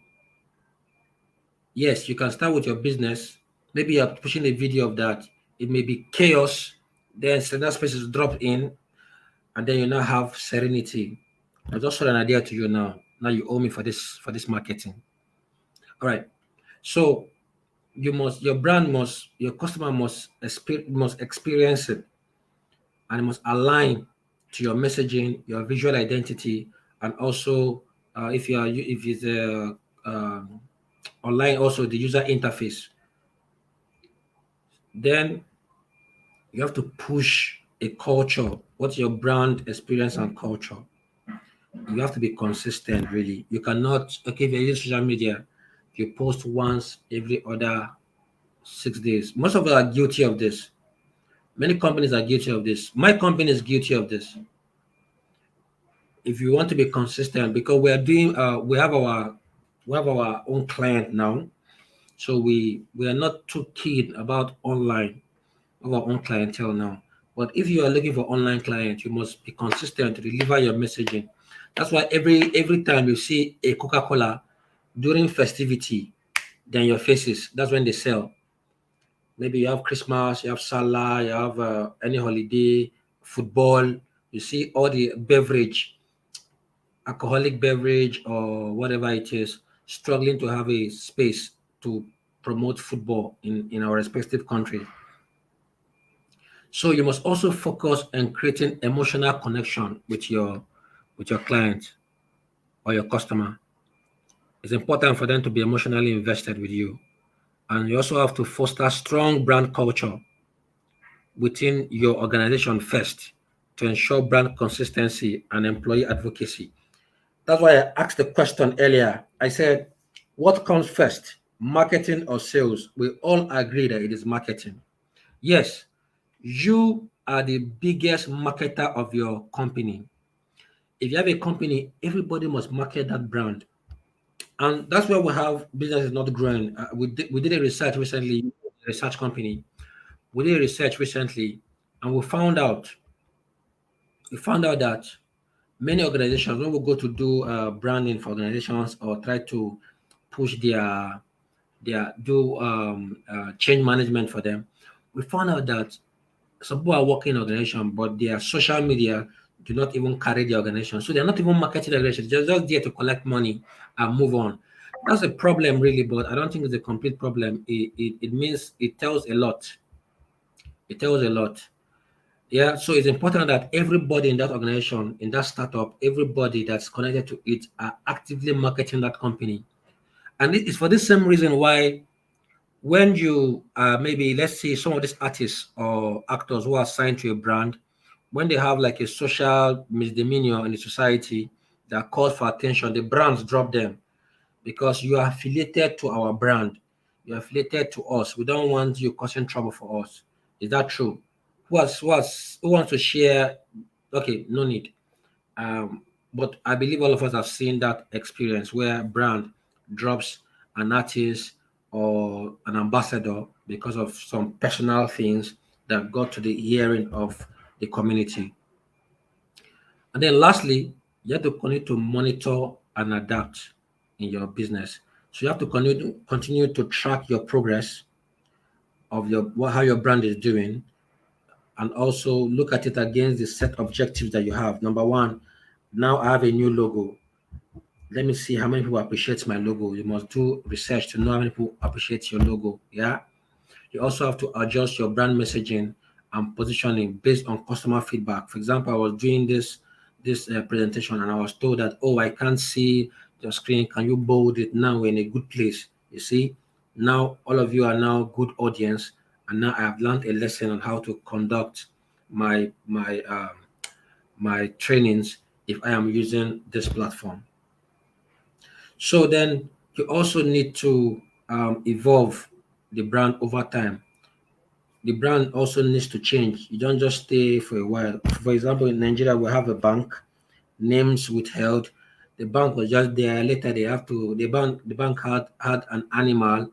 Yes, you can start with your business. Maybe you're pushing a video of that. It may be chaos. Then Serena Spaces drop in, and then you now have serenity. I just showed an idea to you now. Now you owe me for this marketing. All right. So your brand must, your customer must experience it, and it must align to your messaging, your visual identity, and also if it's online, also the user interface. Then you have to push a culture. What's your brand experience and culture? You have to be consistent, really. You cannot, okay, if you use social media, you post once every other 6 days. Most of us are guilty of this. Many companies are guilty of this. My company is guilty of this. If you want to be consistent, because we have our own client now, so we are not too keen about online of our own clientele now. But if you are looking for online clients, you must be consistent to deliver your messaging. That's why every time you see a Coca-Cola during festivity, then your faces, that's when they sell. Maybe you have Christmas, you have Salah, you have any holiday, football. You see all the beverage, alcoholic beverage or whatever it is, struggling to have a space to promote football in our respective countries. So you must also focus on creating emotional connection with your client or your customer. It's important for them to be emotionally invested with you. And you also have to foster strong brand culture within your organization first to ensure brand consistency and employee advocacy. That's why I asked the question earlier. I said, what comes first, marketing or sales? We all agree that it is marketing. Yes, you are the biggest marketer of your company. If you have a company, everybody must market that brand. And that's why we have businesses not growing. We did a research recently, research company. We did a research recently, and we found out that many organizations, when we go to do branding for organizations or try to push their do change management for them, we found out that some people are working in organization, but their social media do not even carry the organization. So they're not even marketing the organization. They're just there to collect money and move on. That's a problem, really, but I don't think it's a complete problem. It means it tells a lot. It tells a lot. Yeah, so it's important that everybody in that organization, in that startup, everybody that's connected to it are actively marketing that company. And it is for the same reason why when you maybe let's say some of these artists or actors who are signed to a brand, when they have like a social misdemeanor in the society that calls for attention, the brands drop them because you are affiliated to our brand, you're affiliated to us. We don't want you causing trouble for us. Is that true? Who wants to share? Okay, no need. um, but I believe all of us have seen that experience where brand drops an artist or an ambassador because of some personal things that got to the hearing of the community. And then lastly, you have to continue to monitor and adapt in your business. So you have to continue to track your progress of how your brand is doing, and also look at it against the set objectives that you have. Number one, now I have a new logo. Let me see how many people appreciate my logo. You must do research to know how many people appreciate your logo. Yeah. You also have to adjust your brand messaging and positioning based on customer feedback. For example, I was doing this presentation and I was told that, oh, I can't see your screen. Can you bold it? Now we're in a good place. You see, now all of you are now good audience, and now I have learned a lesson on how to conduct my trainings if I am using this platform. So then you also need to evolve the brand over time. The brand also needs to change. You don't just stay for a while. For example, in Nigeria, we have a bank, names withheld. The bank was just there. Later, the bank had an animal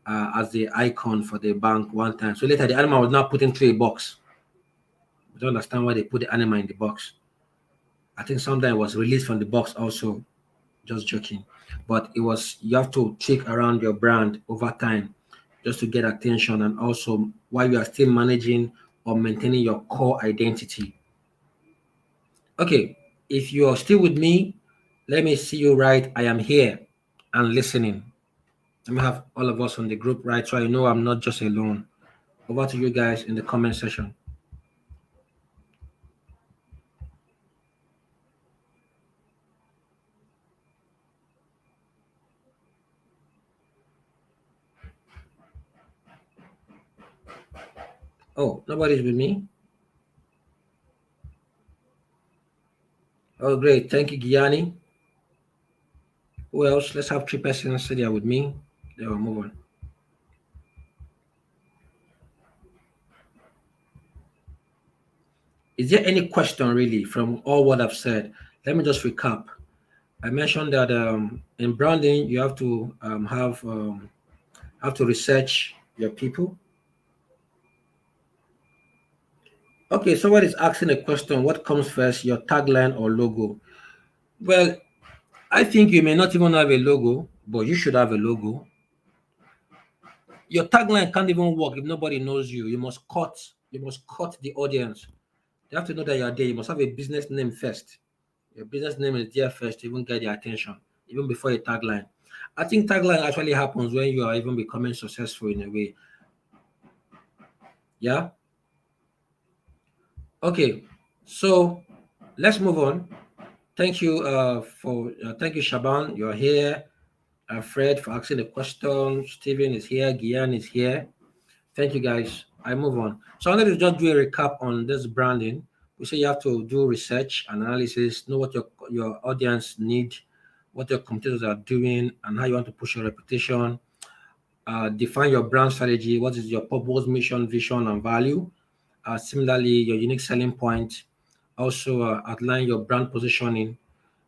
as the icon for the bank one time. So later, the animal was now put into a box. I don't understand why they put the animal in the box. I think sometimes it was released from the box also. Just joking. But it was you have to tweak around your brand over time just to get attention, and also while you are still managing or maintaining your core identity. Okay, if you are still with me, let me see you right. I am here and listening. Let me have all of us on the group right so I know I'm not just alone. Over to you guys in the comment section. Oh, nobody's with me? Oh, great. Thank you, Gianni. Who else? Let's have three persons sit there with me. Then we'll move on. Is there any question really from all what I've said? Let me just recap. I mentioned that in branding you have to research your people. Okay, somebody is asking a question. What comes first, your tagline or logo? Well, I think you may not even have a logo, but you should have a logo. Your tagline can't even work if nobody knows you. You must cut the audience. They have to know that you are there. You must have a business name first. Your business name is there first to even get their attention, even before a tagline. I think tagline actually happens when you are even becoming successful in a way. Yeah. Okay. So let's move on. Thank you, Shaban. You're here. Fred for asking the question. Steven is here. Gian is here. Thank you, guys. I move on. So I wanted to just do a recap on this branding. We say you have to do research, analysis, know what your audience need, what your competitors are doing, and how you want to push your reputation. Define your brand strategy. What is your purpose, mission, vision, and value? Similarly, your unique selling point. Also, outline your brand positioning.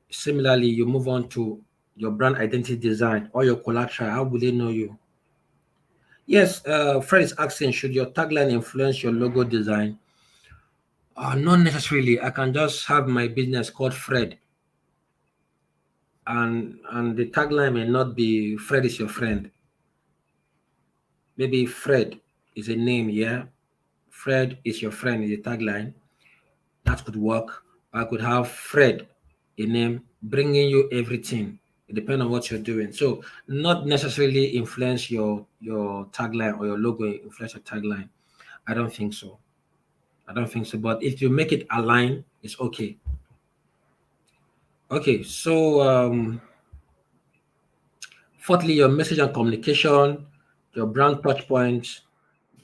Similarly, you move on to your brand identity design or your collateral. How will they know you? Yes, Fred is asking, should your tagline influence your logo design? Not necessarily. I can just have my business called Fred, and the tagline may not be Fred is your friend. Maybe Fred is a name, yeah. Fred is your friend is a tagline. That could work. I could have Fred, a name, bringing you everything. It depends on what you're doing. So not necessarily influence your tagline or your logo influence your tagline. I don't think so. I don't think so. But if you make it align, it's okay. Okay. So fourthly, your message and communication, your brand touch points,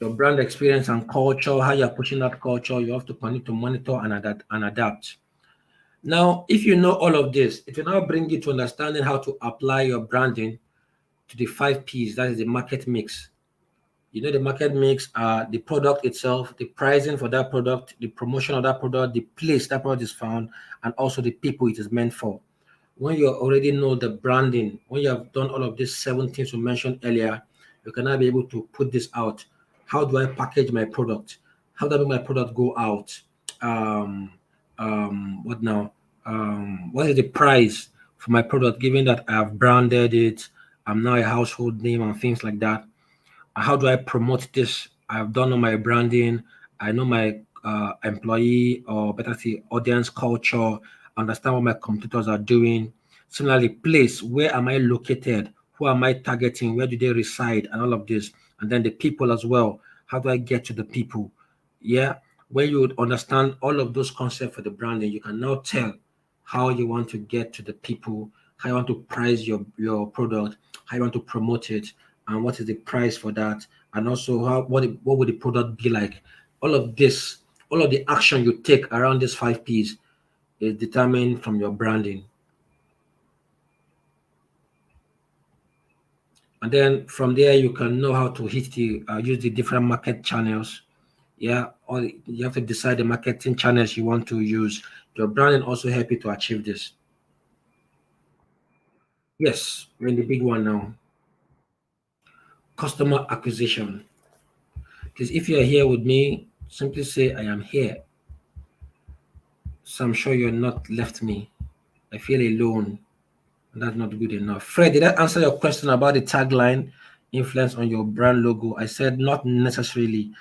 your brand experience and culture, how you're pushing that culture, you have to continue to monitor and adapt. Now, if you know all of this, it will now bring you to understanding how to apply your branding to the 5 P's. That is the market mix. You know, the market mix are the product itself, the pricing for that product, the promotion of that product, the place that product is found, and also the people it is meant for. When you already know the branding, when you have done all of these 7 things we mentioned earlier, you can now be able to put this out. How do I package my product? How do I make my product go out? Um, what now? What is the price for my product, given that I have branded it? I'm now a household name and things like that. How do I promote this? I've done all my branding. I know my employee, or better say audience culture, understand what my competitors are doing. Similarly, place, where am I located? Who am I targeting? Where do they reside? And all of this. And then the people as well. How do I get to the people? Yeah. When you would understand all of those concepts for the branding, you can now tell how you want to get to the people, how you want to price your product, how you want to promote it, and what is the price for that, and also what would the product be like. All of this, all of the action you take around these 5 P's is determined from your branding. And then from there you can know how to hit the use the different market channels. Yeah, or you have to decide the marketing channels you want to use. Your branding also help you to achieve this. Yes, we're in the big one now. Customer acquisition. Because if you're here with me, simply say I am here. So I'm sure you're not left me. I feel alone. That's not good enough. Fred, did I answer your question about the tagline influence on your brand logo? I said not necessarily,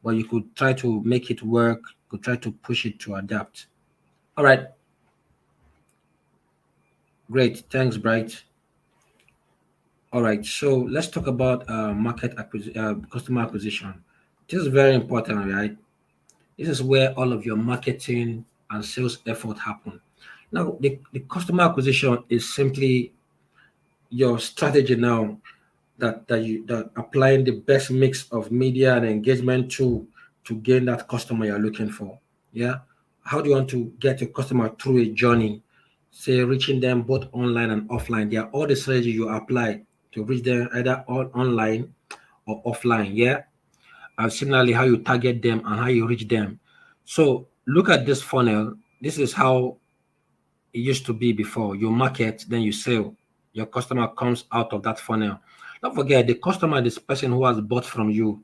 but you could try to make it work, could try to push it to adapt. All right, great. Thanks, Bright. All right, so let's talk about customer acquisition. This is very important, right? This is where all of your marketing and sales effort happen. Now, the customer acquisition is simply your strategy now that applying the best mix of media and engagement to gain that customer you're looking for. Yeah. How do you want to get your customer through a journey? Say reaching them both online and offline. They are all the strategy you apply to reach them either all online or offline. Yeah. And similarly, how you target them and how you reach them. So look at this funnel. This is how it used to be before. You market, then you sell. Your customer comes out of that funnel. Don't forget, the customer is the person who has bought from you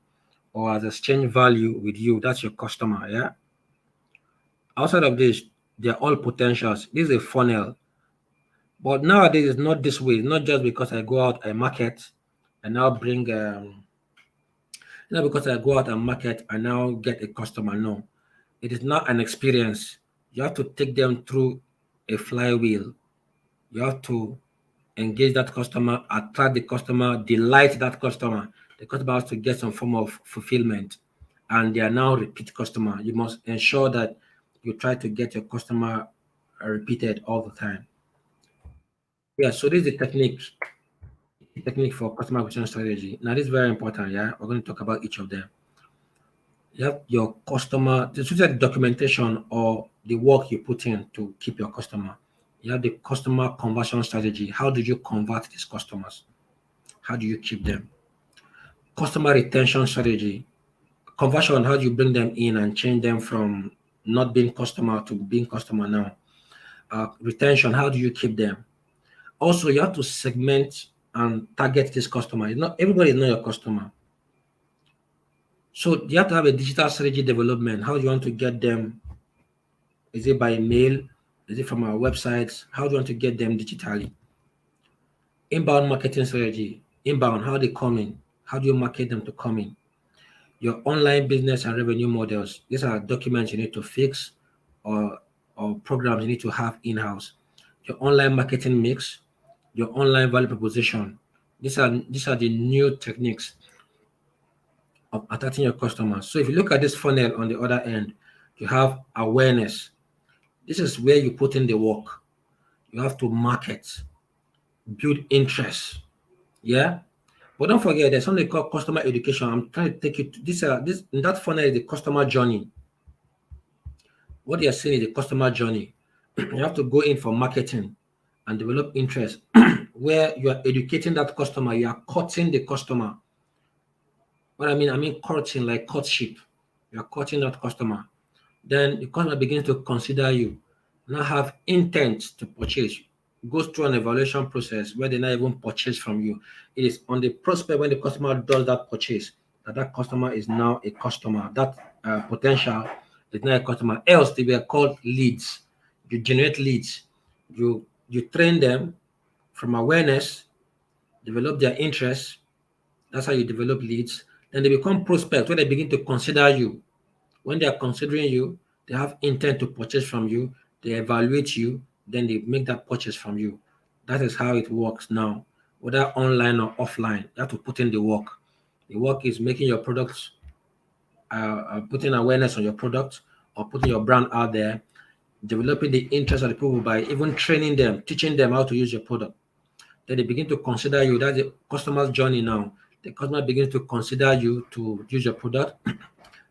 or has exchanged value with you. That's your customer. Yeah. Outside of this, they're all potentials. This is a funnel. But nowadays, it's not this way. It's not just because I go out and market and now bring, not because I go out and market and now get a customer. No, it is not an experience. You have to take them through a flywheel. You have to engage that customer, attract the customer, delight that customer. The customer has to get some form of fulfillment, and they are now repeat customer. You must ensure that you try to get your customer repeated all the time. Yeah, so this is the technique for customer acquisition strategy. Now, this is very important. Yeah, we're going to talk about each of them. You have your customer, this is the documentation or the work you put in to keep your customer. You have the customer conversion strategy. How do you convert these customers? How do you keep them? Customer retention strategy. Conversion, how do you bring them in and change them from not being customer to being customer now? Retention, how do you keep them? Also, you have to segment and target this customer. It's not everybody is not your customer. So you have to have a digital strategy development. How do you want to get them? Is it by mail? Is it from our websites? How do you want to get them digitally? Inbound marketing strategy. Inbound, how they come in? How do you market them to come in? Your online business and revenue models. These are documents you need to fix or or programs you need to have in-house, your online marketing mix, your online value proposition. These are the new techniques of attracting your customers. So if you look at this funnel on the other end, you have awareness. This is where you put in the work. You have to market, build interest. Yeah. But don't forget there's something called customer education. I'm trying to take you to this in that funnel is the customer journey. What you're seeing is the customer journey. You have to go in for marketing and develop interest where you are educating that customer, you are courting the customer. What I mean courting like courtship. You are courting that customer. Then the customer begins to consider you, now have intent to purchase, goes through an evaluation process where they not even purchase from you. It is on the prospect when the customer does that purchase that that customer is now a customer. That potential is now a customer. Else they were called leads. You generate leads. You train them from awareness, develop their interest. That's how you develop leads. Then they become prospects where they begin to consider you. When they are considering you, they have intent to purchase from you, they evaluate you, then they make that purchase from you. That is how it works now, whether online or offline. You have to put in the work. The work is making your products, putting awareness on your product or putting your brand out there, developing the interest of the people by even training them, teaching them how to use your product. Then they begin to consider you. That's the customer's journey now. The customer begins to consider you to use your product,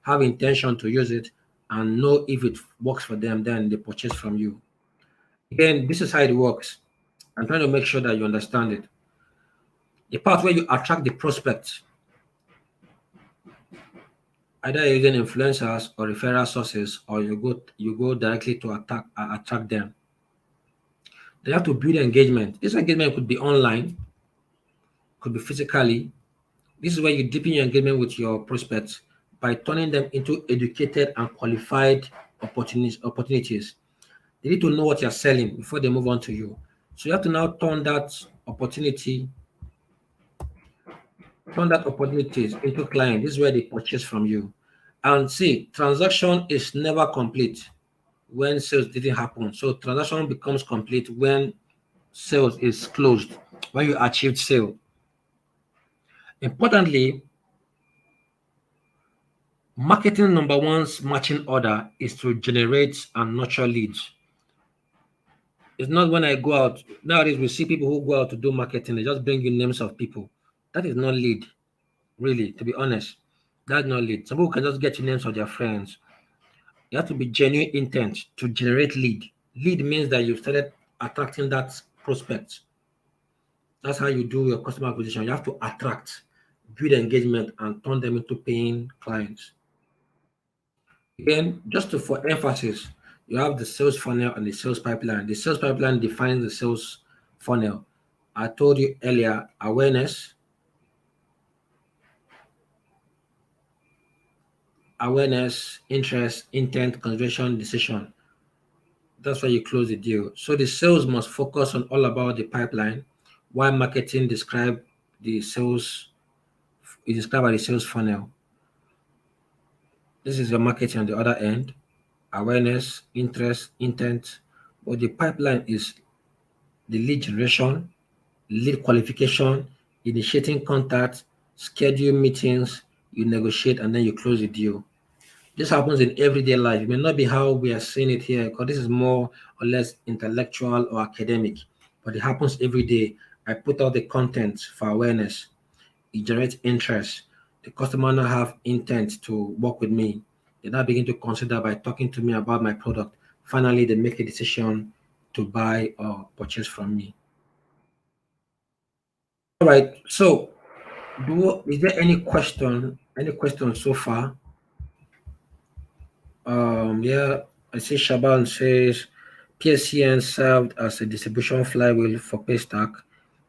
have intention to use it, and know if it works for them, then they purchase from you. Again, this is how it works. I'm trying to make sure that you understand it. The part where you attract the prospects, either using influencers or referral sources, or you go directly to attract them. They have to build engagement. This engagement could be online, could be physically. This is where you deepen your engagement with your prospects by turning them into educated and qualified opportunities. They need to know what you're selling before they move on to you. So you have to now turn that opportunities into client. This is where they purchase from you. And see, transaction is never complete when sales didn't happen. So transaction becomes complete when sales is closed, when you achieved sale. Importantly, marketing number one's matching order is to generate and nurture leads. It's not when I go out. Nowadays, we see people who go out to do marketing, they just bring you names of people. That is not lead, really, to be honest. That's not lead. Some people can just get you names of their friends. You have to be genuine intent to generate lead. Lead means that you've started attracting that prospect. That's how you do your customer acquisition. You have to attract, build engagement, and turn them into paying clients. Again, for emphasis, you have the sales funnel and the sales pipeline. The sales pipeline defines the sales funnel. I told you earlier, awareness, interest, intent, consideration, decision. That's why you close the deal. So the sales must focus on all about the pipeline, while marketing describe the sales is described by the sales funnel. This is your marketing on the other end, awareness, interest, intent. But the pipeline is the lead generation, lead qualification, initiating contact, schedule meetings, you negotiate, and then you close the deal. This happens in everyday life. It may not be how we are seeing it here, because this is more or less intellectual or academic, but it happens every day. I put out the content for awareness. It generates interest. The customer now have intent to work with me. They now begin to consider by talking to me about my product. Finally, they make a decision to buy or purchase from me. All right. So, is there any question? Any question so far? Yeah, I see Shaban says PSCN served as a distribution flywheel for Paystack.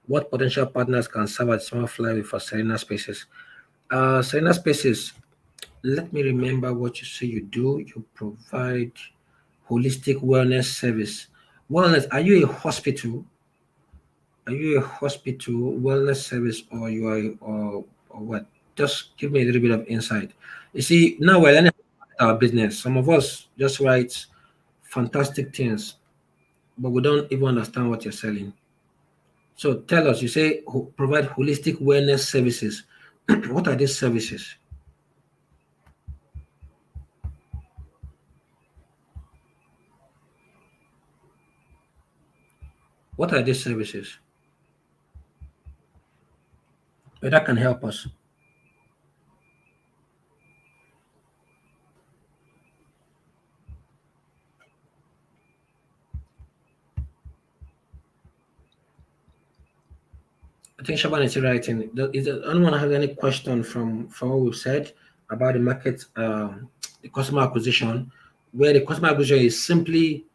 What potential partners can serve as small flywheel for Serena Spaces? Serena Spaces, let me remember what you say you do. You provide holistic wellness service. Wellness, are you a hospital? Are you a hospital wellness service, or you are or what? Just give me a little bit of insight. You see, now we're learning about our business. Some of us just write fantastic things, but we don't even understand what you're selling. So tell us, you say provide holistic wellness services. What are these services? What are these services? That can help us. I think Shaban is writing. Is there anyone has any question from what we've said about the market, the customer acquisition, where the customer acquisition is simply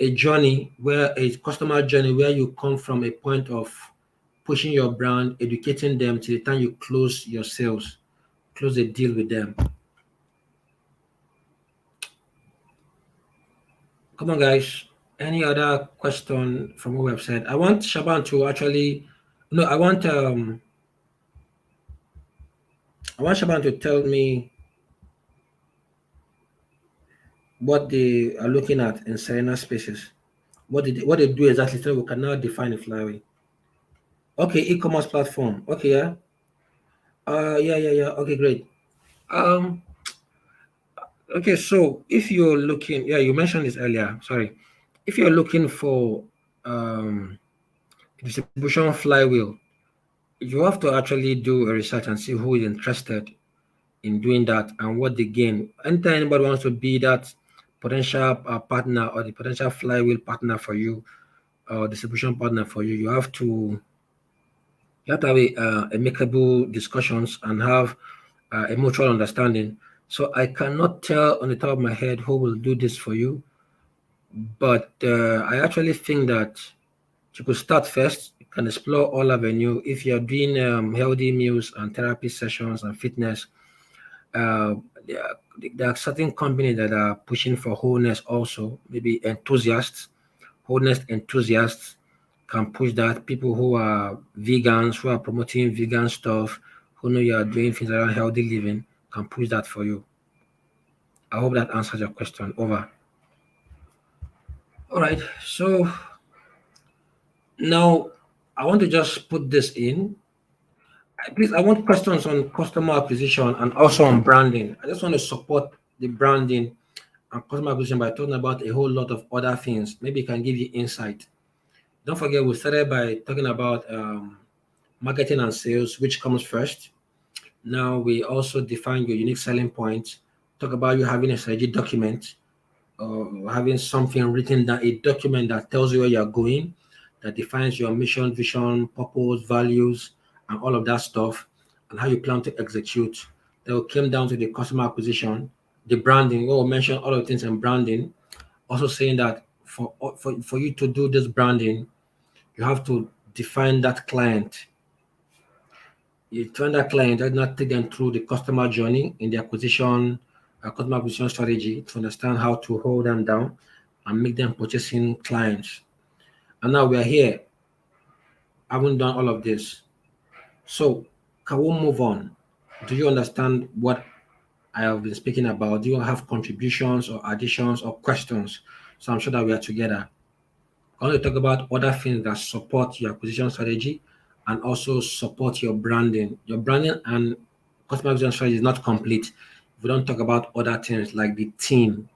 a customer journey where you come from a point of pushing your brand, educating them till the time you close your sales, close a deal with them. Come on, guys. Any other question from what we have said? I want Shaban to actually, no, I want Shaban to tell me what they are looking at in Serena Spaces. What they do exactly, so we can now define a flyway. Okay, e-commerce platform. Okay, yeah. Yeah. Okay, great. Um, okay, so if you're looking, yeah, you mentioned this earlier. Sorry, if you're looking for um distribution flywheel, you have to actually do a research and see who is interested in doing that and what they gain. Anytime anybody wants to be that potential partner or the potential flywheel partner for you or distribution partner for you, you have to have amicable discussions and have a mutual understanding. So I cannot tell on the top of my head who will do this for you, but I actually think that you could start first. You can explore all avenue. If you're doing healthy meals and therapy sessions and fitness, uh, there, are, there are certain companies that are pushing for wholeness also, maybe enthusiasts, wholeness enthusiasts can push that. People who are vegans, who are promoting vegan stuff, who know you are doing things around healthy living, can push that for you. I hope that answers your question. Over. All right. So now I want to just put this in. Please, I want questions on customer acquisition and also on branding. I just want to support the branding and customer acquisition by talking about a whole lot of other things. Maybe it can give you insight. Don't forget, we started by talking about marketing and sales, which comes first. Now we also define your unique selling points. Talk about you having a strategy document or having something written down, a document that tells you where you're going, that defines your mission, vision, purpose, values, and all of that stuff, and how you plan to execute. Then we came down to the customer acquisition, the branding. We'll mention all of the things in branding. Also saying that for you to do this branding, you have to define that client. You train that client and not take them through the customer journey in the customer acquisition strategy to understand how to hold them down and make them purchasing clients. And now we are here, haven't done all of this. So can we move on? Do you understand what I have been speaking about? Do you have contributions or additions or questions? So I'm sure that we are together. I want to talk about other things that support your acquisition strategy and also support your branding. Your branding and customer acquisition strategy is not complete if we don't talk about other things like the team.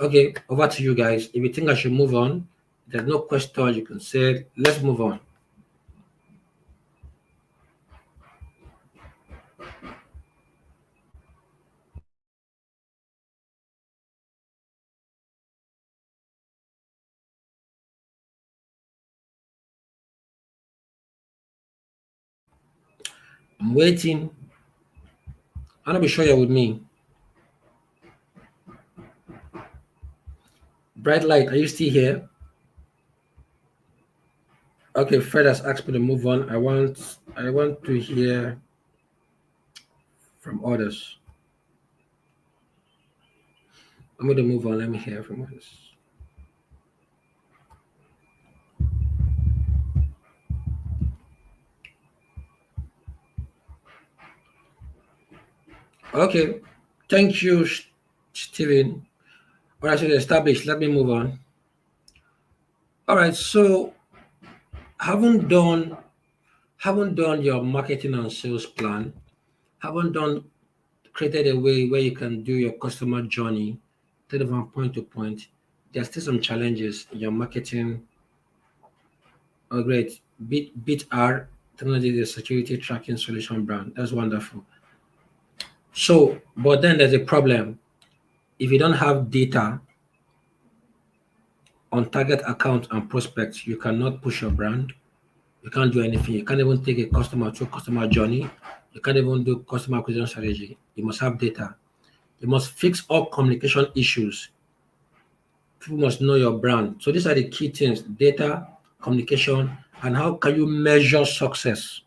Okay, over to you guys. If you think I should move on, if there's no question, you can say, let's move on. I'm waiting. I want to be sure you're with me. Bright light, are you still here? Okay, Fred has asked me to move on. I want to hear from others. I'm going to move on. Let me hear from others. Okay, thank you, Steven. All right, so it's established. Let me move on. All right, so haven't done haven't done your marketing and sales plan, haven't done created a way where you can do your customer journey, take it from point to point. There's still some challenges in your marketing. Oh, great. Bit R technology is a security tracking solution brand. That's wonderful. So, but then there's a problem. If you don't have data on target account and prospects, you cannot push your brand. You can't do anything. You can't even take a customer through customer journey. You can't even do customer acquisition strategy. You must have data. You must fix all communication issues. People must know your brand. So these are the key things: data, communication, and how can you measure success?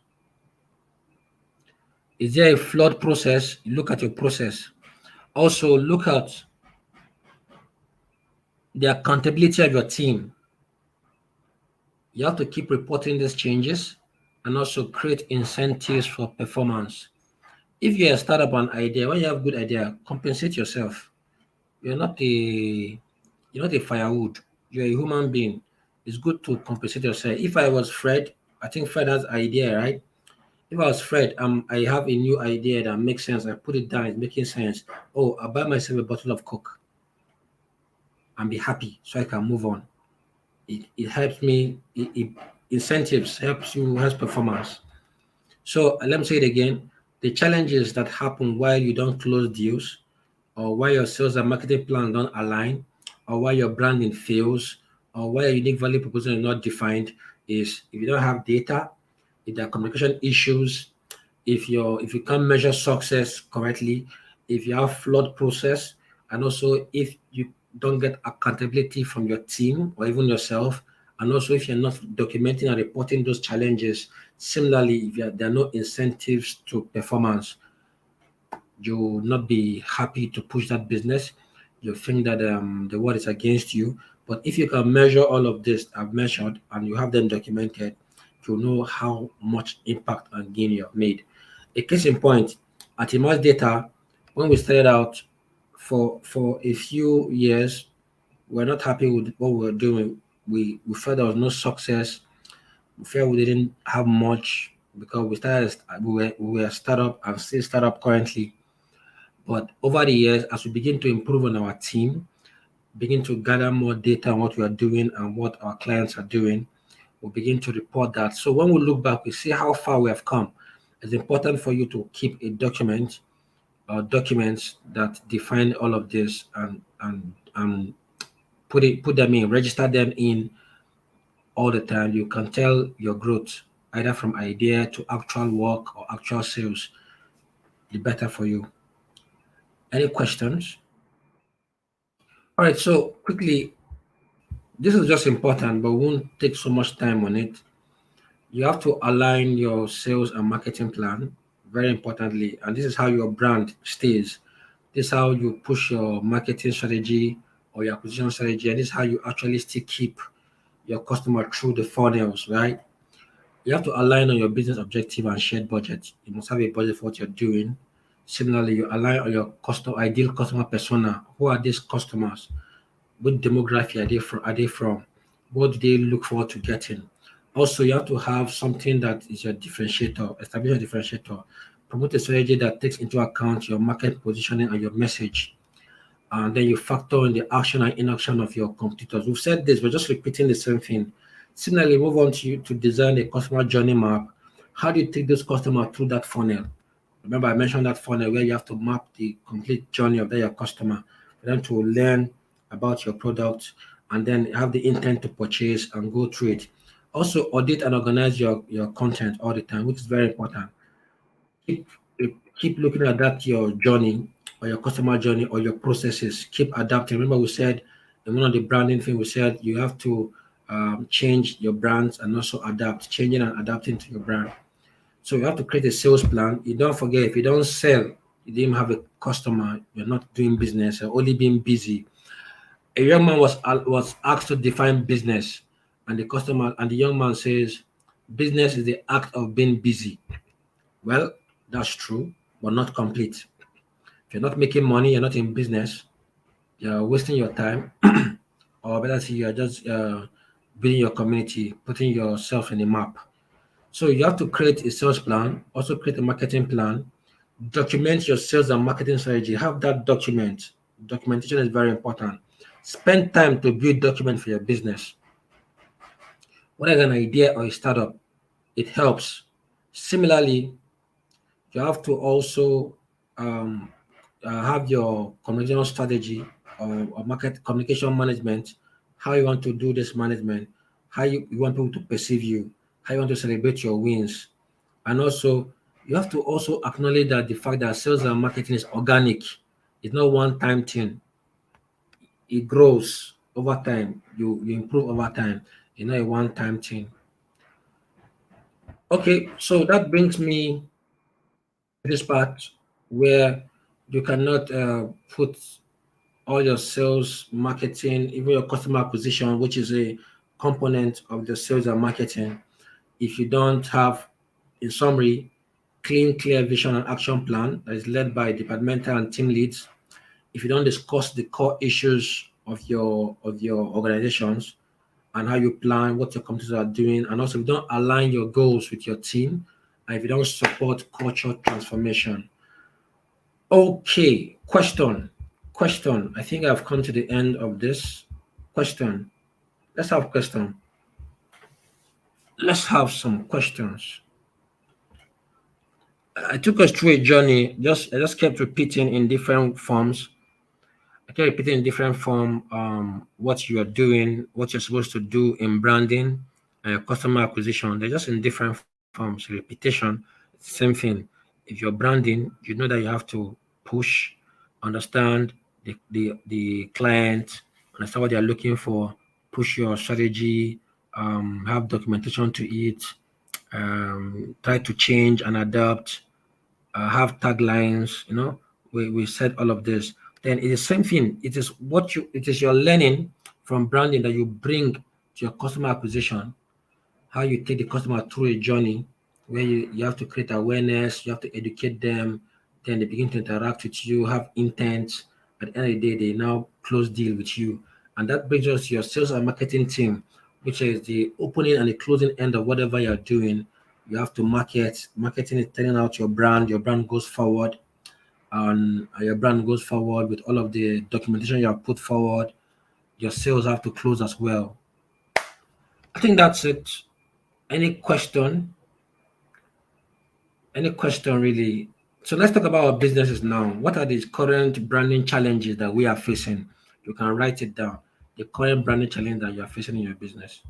Is there a flawed process? You look at your process. Also, look at the accountability of your team. You have to keep reporting these changes and also create incentives for performance. If you're a startup an idea, when you have good idea, compensate yourself. You're not a you're not a firewood. You're a human being. It's good to compensate yourself. If I was Fred, I think Fred has idea, right? If I was Fred, I have a new idea that makes sense. I put it down, it's making sense. Oh, I buy myself a bottle of Coke and be happy so I can move on. It helps me. It incentives helps you helps performance. So let me say it again: the challenges that happen while you don't close deals, or why your sales and marketing plan don't align, or why your branding fails, or why your unique value proposition is not defined, is if you don't have data, if there are communication issues, if you can't measure success correctly, if you have flawed process, and also if you don't get accountability from your team or even yourself, and also if you're not documenting and reporting those challenges. Similarly, if there are no incentives to performance, you will not be happy to push that business. You think that the world is against you. But if you can measure all of this I've measured and you have them documented, you'll know how much impact and gain you have made. A case in point, at Emerge Data, when we started out for a few years, we're not happy with what we were doing. We felt there was no success. We felt we didn't have much because we were a startup and still startup currently, but over the years, as we begin to improve on our team, begin to gather more data on what we are doing and what our clients are doing, we begin to report that. So when we look back, we see how far we have come. It's important for you to keep a document or documents that define all of this and put them in, register them in all the time. You can tell your growth either from idea to actual work or actual sales. The better for you. Any questions? All right, so quickly, this is just important, but won't take so much time on it. You have to align your sales and marketing plan very importantly, and this is how your brand stays. This is how you push your marketing strategy or your acquisition strategy, and this is how you actually still keep your customer through the funnels, right? You have to align on your business objective and shared budget. You must have a budget for what you're doing. Similarly, you align on your ideal customer persona. Who are these customers? What demography are they from? What do they look forward to getting? Also, you have to have something that is your differentiator, establish a differentiator, promote a strategy that takes into account your market positioning and your message. And then you factor in the action and inaction of your competitors. We've said this, we're just repeating the same thing. Similarly, move on to you to design a customer journey map. How do you take this customer through that funnel? Remember, I mentioned that funnel where you have to map the complete journey of your customer for them to learn about your product and then have the intent to purchase and go through it. Also, audit and organize your content all the time, which is very important. Keep keep looking at that your journey or your customer journey or your processes. Keep adapting. Remember, we said in one of the branding thing we said you have to change your brands and also adapt, changing and adapting to your brand. So you have to create a sales plan. You don't forget if you don't sell, you didn't have a customer, you're not doing business, you're only being busy. A young man was asked to define business, and the young man says, business is the act of being busy. Well, that's true, but not complete. If you're not making money, you're not in business. you're wasting your time, or better say you're just building your community, putting yourself in a map. So you have to create a sales plan, also create a marketing plan, document your sales and marketing strategy. Have that document. Documentation is very important. Spend time to build document for your business. Whether it's an idea or a startup, it helps. Similarly, you have to also um, have your communication strategy or market communication management, how you want to do this management, how you want people to perceive you, how you want to celebrate your wins. And also, you have to also acknowledge that the fact that sales and marketing is organic. It's not one time thing. It grows over time. You improve over time. It's not a one time thing. Okay, so that brings me this part where you cannot put all your sales, marketing, even your customer acquisition, which is a component of the sales and marketing, if you don't have, in summary, clear vision and action plan that is led by departmental and team leads, if you don't discuss the core issues of your organizations and how you plan, what your companies are doing, and also if you don't align your goals with your team, and if you don't support culture transformation. Okay, question. I think I've come to the end of this question. Let's have question. Let's have some questions. I took us through a journey. I just kept repeating in different forms. I kept repeating in different form what you are doing, what you're supposed to do in branding, customer acquisition. They're just in different forms. Repetition, same thing. If you're branding, you know that you have to push, understand the client, understand what they're looking for, push your strategy, have documentation to it, try to change and adapt, have taglines, we said all of this. Then it is same thing. It is your learning from branding that you bring to your customer acquisition, how you take the customer through a journey where you have to create awareness, you have to educate them, then they begin to interact with you, have intent. At the end of the day, they now close deal with you. And that brings us to your sales and marketing team, which is the opening and the closing end of whatever you're doing. You have to market. Marketing is telling out your brand goes forward, and your brand goes forward with all of the documentation you have put forward. Your sales have to close as well. I think that's it. Any question? Any question really? So let's talk about our businesses now. What are the current branding challenges that we are facing? You can write it down. The current branding challenge that you are facing in your business.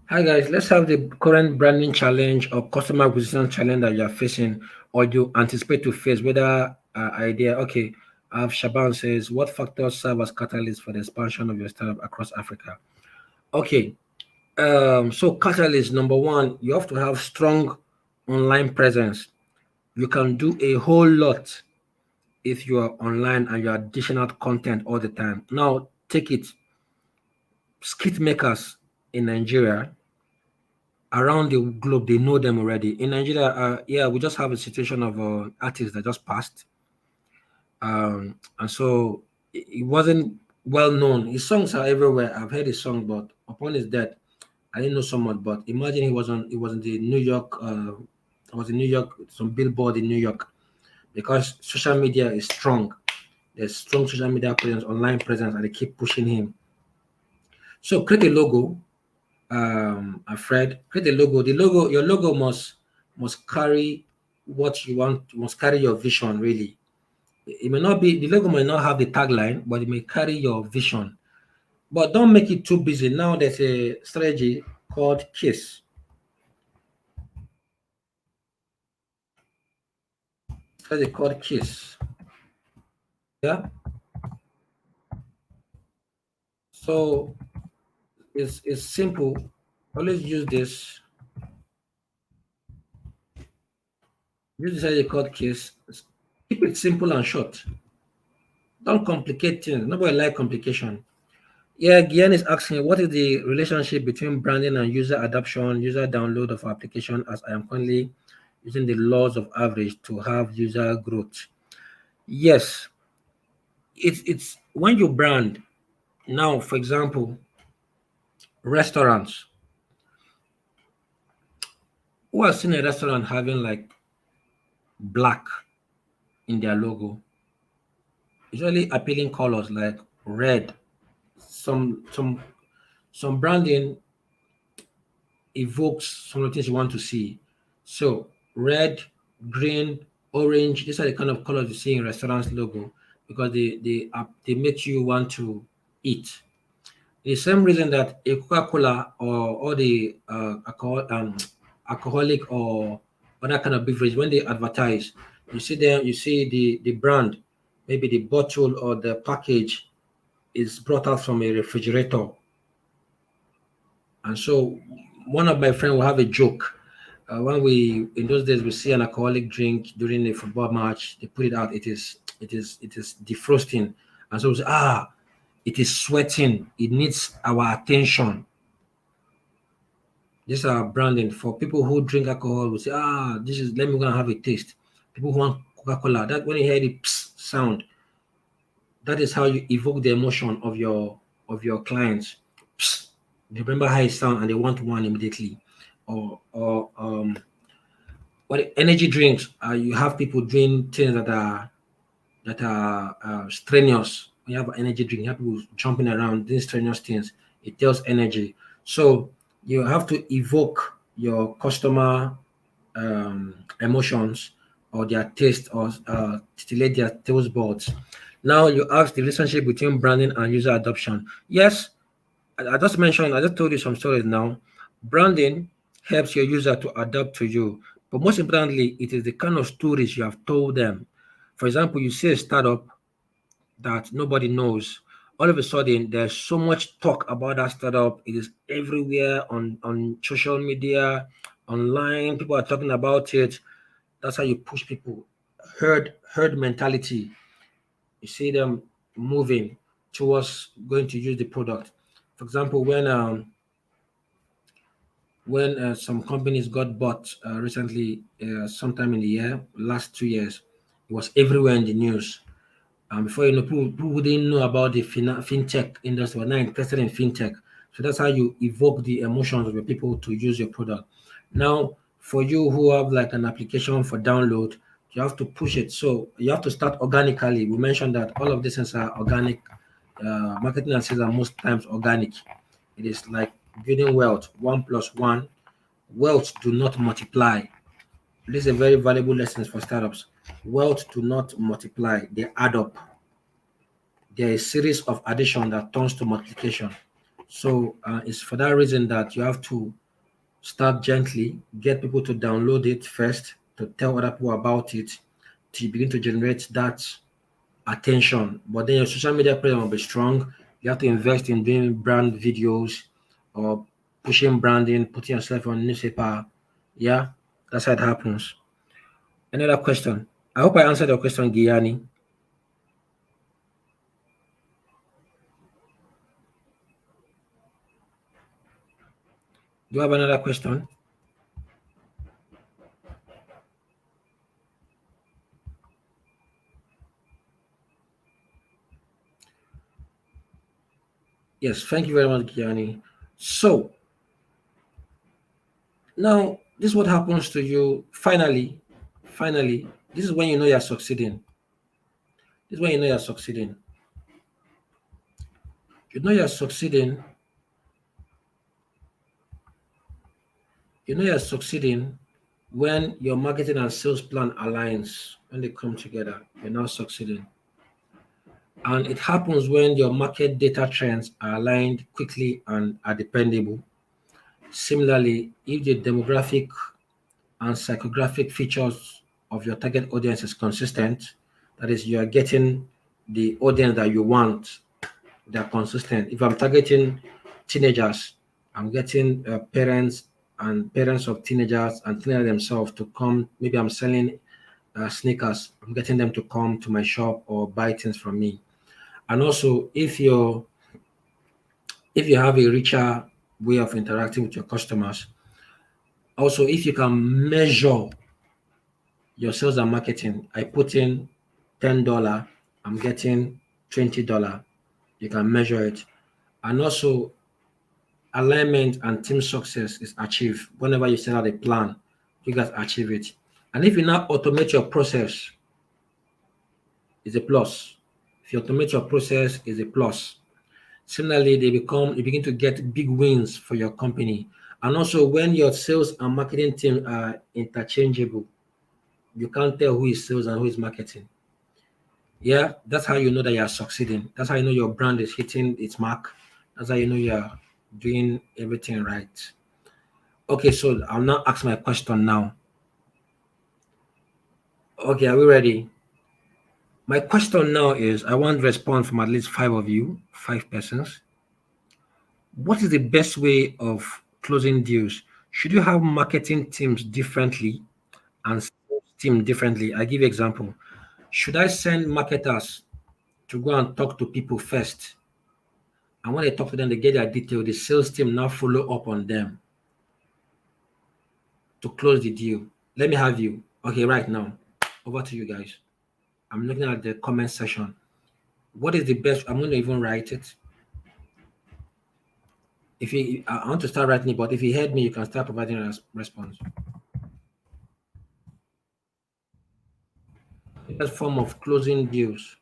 Hi guys, let's have the current branding challenge or customer acquisition challenge that you are facing or you anticipate to face. Whether idea, okay. Shaban says, what factors serve as catalysts for the expansion of your startup across Africa? Okay, so catalyst number one, you have to have strong online presence. You can do a whole lot if you are online and you are dishing out content all the time. Now, take it, skit makers in Nigeria, around the globe, they know them already. In Nigeria, yeah, we just have a situation of artists that just passed. And so it wasn't well known. His songs are everywhere. I've heard his song, but upon his death, I didn't know so much. But imagine he was in the New York, it was in New York, some billboard in New York, because social media is strong. There's strong social media presence, online presence, and they keep pushing him. So create a logo, Fred. Create a logo. Your logo must carry what you want. Must carry your vision. Really, it may not be the logo may not have the tagline, but it may carry your vision. But don't make it too busy. Now there's a strategy called KISS. Strategy called KISS. Yeah. So It's simple. Always use this. Use this as a court case. Keep it simple and short. Don't complicate things. Nobody like complication. Yeah, Gian is asking, what is the relationship between branding and user adoption, user download of application, as I am currently using the laws of average to have user growth? Yes, it's when you brand. Now, for example, restaurants. Who has seen a restaurant having like black in their logo? Usually appealing colors like red. Some branding evokes some of the things you want to see. So red, green, orange, these are the kind of colors you see in restaurants logo because they make you want to eat. The same reason that a Coca-Cola or all the alcoholic or other kind of beverage, when they advertise, you see them, you see the brand, maybe the bottle or the package is brought out from a refrigerator. And so one of my friends will have a joke. When we in those days we see an alcoholic drink during a football match, they put it out. It is defrosting, and so we say, it is sweating. It needs our attention. These are branding for people who drink alcohol. We say, this is let me go and have a taste. People who want Coca-Cola, that when you hear the psst sound, that is how you evoke the emotion of your clients. Psst. They remember how it sounds and they want one immediately. Or what energy drinks? You have people doing things that are strenuous. When you have an energy drink, you have people jumping around doing strenuous things. It tells energy. So you have to evoke your customer emotions or their taste or titillate their taste buds. Now you ask the relationship between branding and user adoption. Yes, I just mentioned, I just told you some stories now. Branding helps your user to adapt to you, but most importantly, it is the kind of stories you have told them. For example, you see a startup that nobody knows. All of a sudden, there's so much talk about that startup. It is everywhere on social media, online. People are talking about it. That's how you push people. Herd mentality. You see them moving towards going to use the product. For example, when some companies got bought recently, sometime in the year, last 2 years, it was everywhere in the news. Before you know, people didn't know about the fintech industry, were not interested in fintech. So that's how you evoke the emotions of your people to use your product. Now, for you who have like an application for download, you have to push it. So you have to start organically. We mentioned that all of these things are organic. Marketing and sales are most times organic. It is like building wealth. One plus one. Wealth do not multiply. This is a very valuable lesson for startups. Wealth do not multiply; they add up. There is a series of addition that turns to multiplication. So it's for that reason that you have to start gently, get people to download it first, to tell other people about it, to begin to generate that attention. But then your social media presence will be strong. You have to invest in doing brand videos or pushing branding, putting yourself on newspaper. Yeah, that's how it happens. Another question. I hope I answered your question, Giyani. Do you have another question? Yes, thank you very much, Giyani. So now this is what happens to you finally, this is when you know you're succeeding. This is when you know you're succeeding. You know you're succeeding. You know you're succeeding when your marketing and sales plan aligns, when they come together, you're now succeeding. And it happens when your market data trends are aligned quickly and are dependable. Similarly, if the demographic and psychographic features of your target audience is consistent, that is, you are getting the audience that you want, they're consistent. If I'm targeting teenagers. I'm getting parents and parents of teenagers and teenagers themselves to come. Maybe I'm selling sneakers. I'm getting them to come to my shop or buy things from me. And also, if you have a richer way of interacting with your customers, also if you can measure your sales and marketing, I put in $10, I'm getting $20. You can measure it. And also alignment and team success is achieved whenever you set out a plan, you guys achieve it. And if you now automate your process, is a plus. If you automate your process, is a plus. Similarly, you begin to get big wins for your company. And also, when your sales and marketing team are interchangeable, you can't tell who is sales and who is marketing. Yeah, that's how you know that you are succeeding. That's how you know your brand is hitting its mark. That's how you know you are doing everything right. Okay, so I'll now ask my question now. Okay, are we ready? My question now is I want response from at least five of you, five persons. What is the best way of closing deals? Should you have marketing teams differently and sales team differently? I give you example. Should I send marketers to go and talk to people first? And when they talk to them, they get their detail. The sales team now follow up on them to close the deal. Let me have you. Okay, right now. Over to you guys. I'm looking at the comment section. What is the best? I'm going to even write it. If you, I want to start writing it, but if you heard me, you can start providing a response. The best form of closing deals.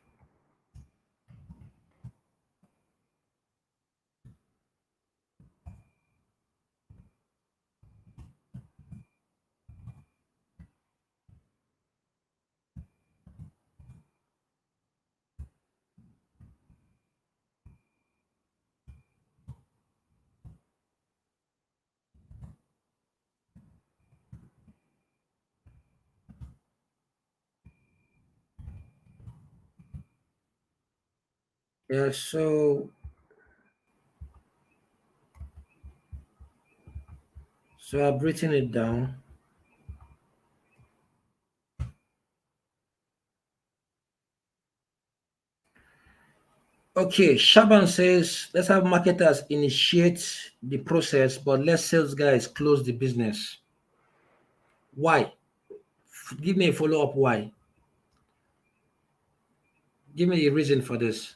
Yeah, so I've written it down. Okay, Shaban says, let's have marketers initiate the process, but let sales guys close the business. Why? Give me a follow up. Why? Give me a reason for this.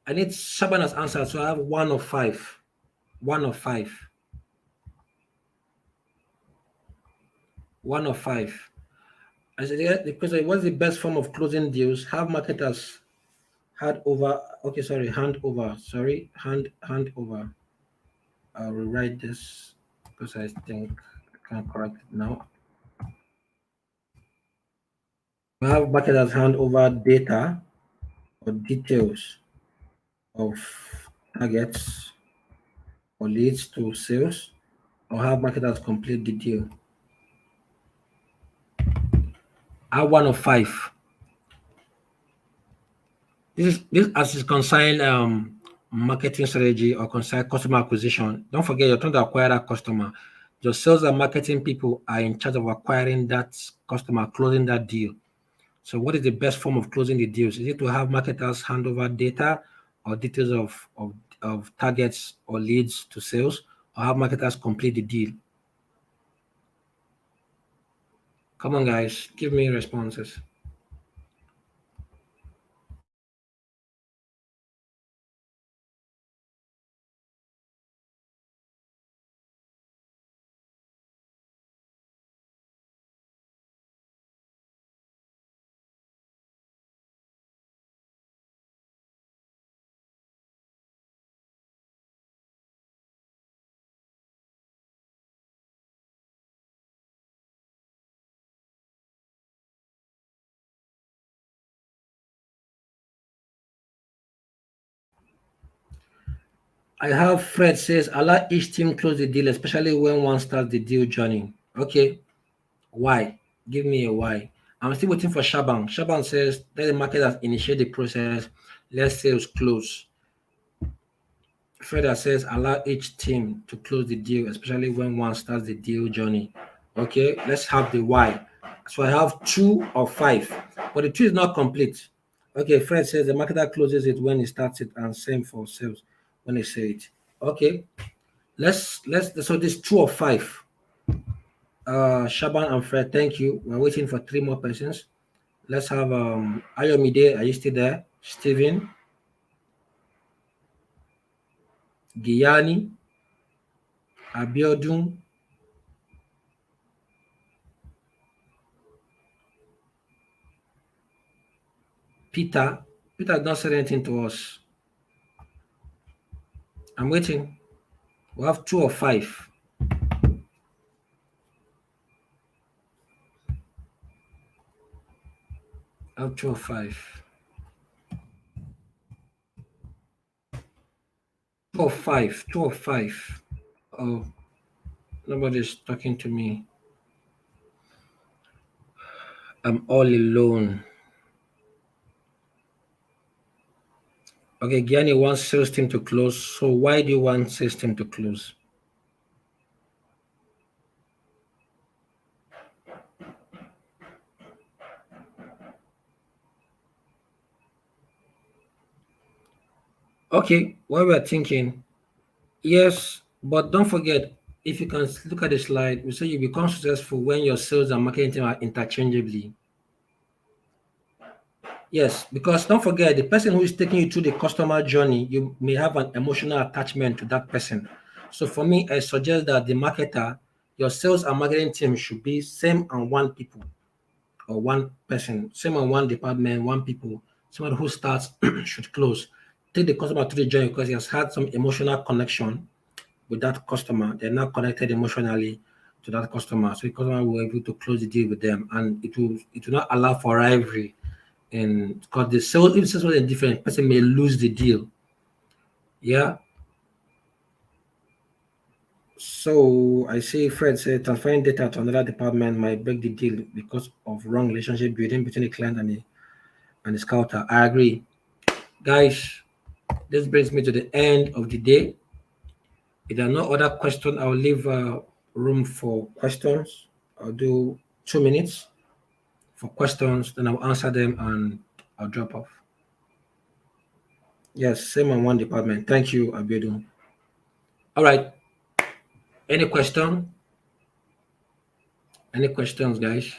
I need Shaban has answered, so I have one of five. One of five. One of five. I said, yeah, the question, what's the best form of closing deals? Have marketers hand over. Okay, sorry, hand over. Sorry, hand over. I'll rewrite this because I think I can correct it now. We have marketers hand over data or details of targets or leads to sales, or have marketers complete the deal. I have one of five. This as is concerned marketing strategy or concern customer acquisition. Don't forget you're trying to acquire that customer. Your sales and marketing people are in charge of acquiring that customer, closing that deal. So what is the best form of closing the deals? Is it to have marketers hand over data or details of targets or leads to sales, or have marketers complete the deal? Come on, guys, give me responses. I have Fred says allow each team close the deal, especially when one starts the deal journey. Okay, why? Give me a why. I'm still waiting for Shaban. Shaban says let the marketers initiate the process. Let sales close. Freda says allow each team to close the deal, especially when one starts the deal journey. Okay, let's have the why. So I have 2 or 5, but the 2 is not complete. Okay, Fred says the marketer closes it when he starts it, and same for sales when they say it. Okay, let's so this 2 or 5. Shaban and Fred, thank you. We're waiting for 3 more persons. Let's have Ayomide, are you still there? Steven, Giyani, Abiodun, Peter. Peter has not said anything to us. I'm waiting. We have 2 or 5. I have 2 or 5. 2 or 5. 2 or 5. Oh, nobody's talking to me. I'm all alone. Okay, Gianni wants sales team to close. So why do you want sales team to close? Okay, what we're thinking, yes, but don't forget, if you can look at the slide, we say you become successful when your sales and marketing team are interchangeably. Yes, because don't forget, the person who is taking you through the customer journey, you may have an emotional attachment to that person. So for me, I suggest that the marketer, your sales and marketing team should be same and one people or one person, same and one department, one people. Someone who starts should close. Take the customer through the journey because he has had some emotional connection with that customer. They're not connected emotionally to that customer. So the customer will be able to close the deal with them, and it will not allow for rivalry. And because the sales, if sales was different, person may lose the deal. Yeah. So I see Fred said transferring data to another department might break the deal because of wrong relationship building between the client and the scouter. I agree. Guys, this brings me to the end of the day. If there are no other questions, I'll leave room for questions. I'll do 2 minutes for questions, then I'll answer them and I'll drop off. Yes, same on one department. Thank you, Abiodun. All right. Any question? Any questions, guys?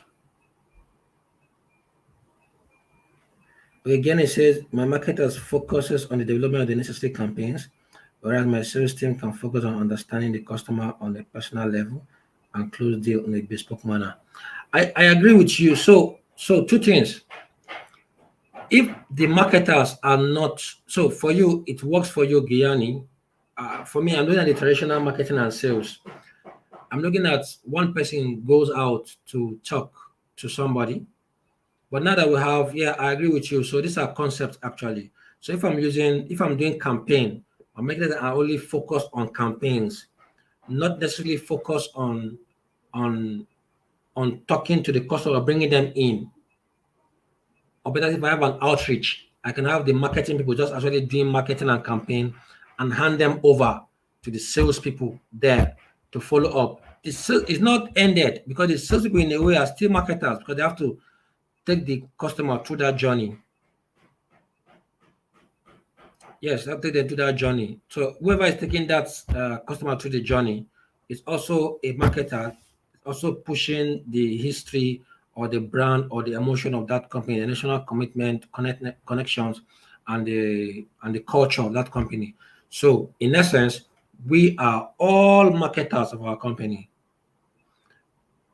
Again, it says my marketers focuses on the development of the necessary campaigns, whereas my sales team can focus on understanding the customer on a personal level and close deal in a bespoke manner. I agree with you. So 2 things. If the marketers are not so for you, it works for you, Guyani. For me, I'm looking at the traditional marketing and sales. I'm looking at one person goes out to talk to somebody. But now that we have, yeah, I agree with you. So these are concepts actually. So if I'm doing campaign, I'm making it I only focus on campaigns, not necessarily focus on on talking to the customer, bringing them in. Or better, if I have an outreach, I can have the marketing people just actually doing marketing and campaign and hand them over to the salespeople there to follow up. It's not ended because the salespeople in a way are still marketers because they have to take the customer through that journey. Yes, after they do that journey. So whoever is taking that customer through the journey is also a marketer, also pushing the history or the brand or the emotion of that company, the national commitment, connections, and the culture of that company. So in essence, we are all marketers of our company.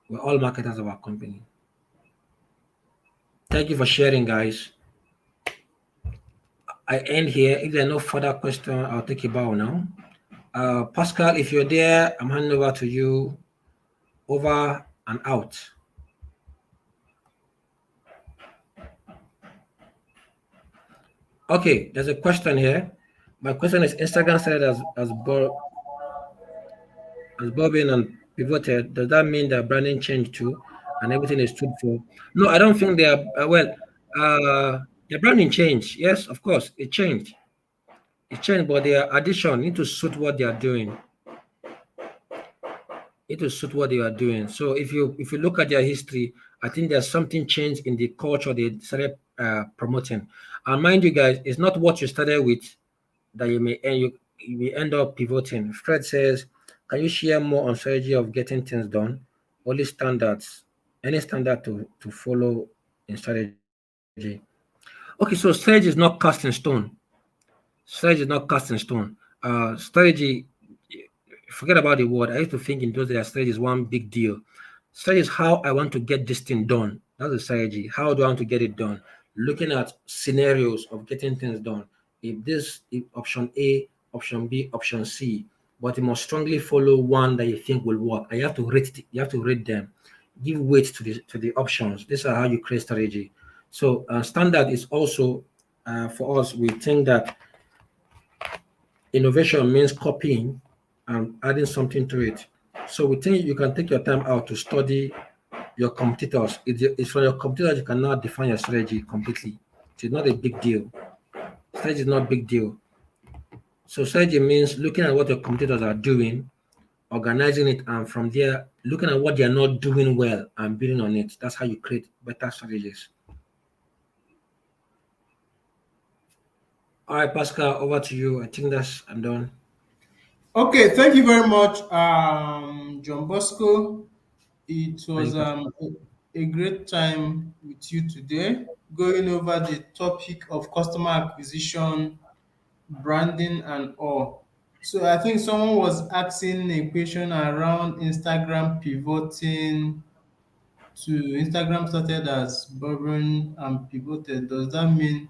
We're all marketers of our company. Thank you for sharing, guys. I end here. If there are no further questions, I'll take a bow now. Pascal, if you're there, I'm handing over to you. Over and out. Okay, there's a question here. My question is Instagram started as bobbing and pivoted. Does that mean that branding changed too and everything is stood for? No, I don't think they are. The branding changed. Yes, of course, it changed. It changed, but their addition need to suit what they are doing. Need to suit what they are doing. So if you look at their history, I think there's something changed in the culture they started promoting. And mind you, guys, it's not what you started with that you may end up pivoting. Fred says, "Can you share more on strategy of getting things done? Only standards, any standard to follow in strategy." Okay, so strategy is not cast in stone. Strategy is not cast in stone. Strategy, forget about the word. I used to think in those days strategy is one big deal. Strategy is how I want to get this thing done. That's a strategy. How do I want to get it done? Looking at scenarios of getting things done. If option A, option B, option C, but you must strongly follow one that you think will work. And you have to rate them. Give weight to the options. These are how you create strategy. So standard is also for us. We think that innovation means copying and adding something to it. So we think you can take your time out to study your competitors. It's from your competitors you can now define your strategy completely. It's not a big deal. Strategy is not a big deal. So strategy means looking at what your competitors are doing, organizing it, and from there looking at what they are not doing well and building on it. That's how you create better strategies. All right, Pascal, over to you. I think I'm done. Okay, thank you very much, John Bosco. It Thank was you. a great time with you today, going over the topic of customer acquisition, branding, and all. So I think someone was asking a question around Instagram pivoting to Instagram started as Bourbon and pivoted. Does that mean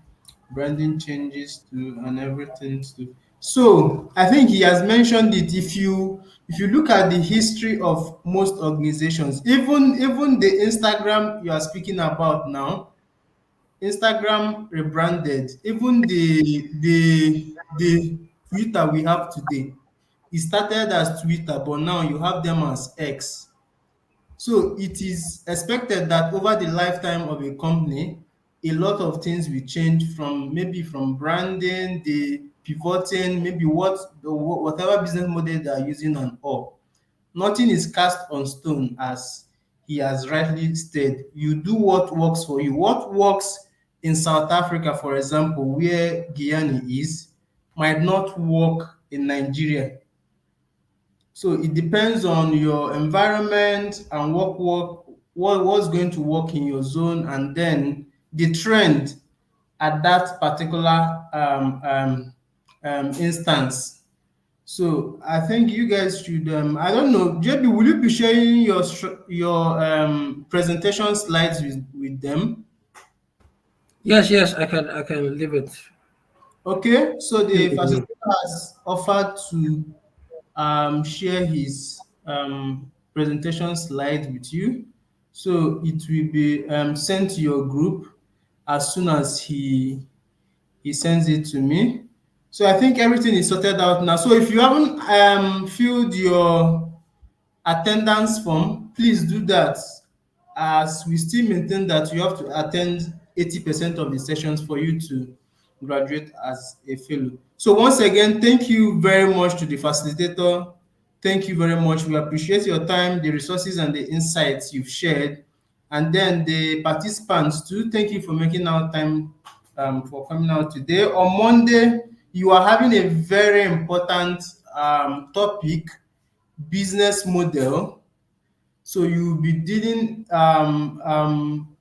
branding changes too and everything too? So I think he has mentioned it. If you look at the history of most organizations, even the Instagram you are speaking about now, Instagram rebranded. Even the Twitter we have today, it started as Twitter, but now you have them as X. So it is expected that over the lifetime of a company, a lot of things will change from maybe from branding, the pivoting, maybe whatever business model they are using and all. Nothing is cast on stone, as he has rightly stated. You do what works for you. What works in South Africa, for example, where Guyana is, might not work in Nigeria. So it depends on your environment and what's going to work in your zone, and then the trend at that particular instance. So I think you guys should. I don't know, JB, will you be sharing your presentation slides with them? Yes, I can leave it. Okay. So Leave the it with me. facilitator has offered to share his presentation slide with you. So it will be sent to your group as soon as he sends it to me. So I think everything is sorted out now. So if you haven't filled your attendance form, please do that, as we still maintain that you have to attend 80% of the sessions for you to graduate as a fellow. So once again, thank you very much to the facilitator. Thank you very much. We appreciate your time, the resources, and the insights you've shared. And then the participants too, thank you for making out time for coming out today. On Monday, you are having a very important topic, business model. So you'll be dealing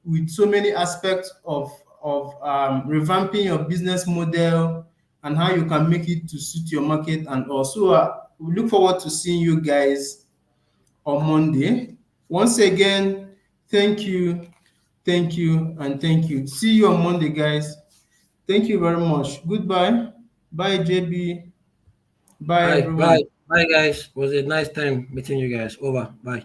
with so many aspects of revamping your business model and how you can make it to suit your market. And also, we look forward to seeing you guys on Monday. Once again, thank you, and thank you. See you on Monday, guys. Thank you very much. Goodbye. Bye, JB. Bye, Bye, everyone. bye, bye, guys. It was a nice time meeting you guys. Over. Bye.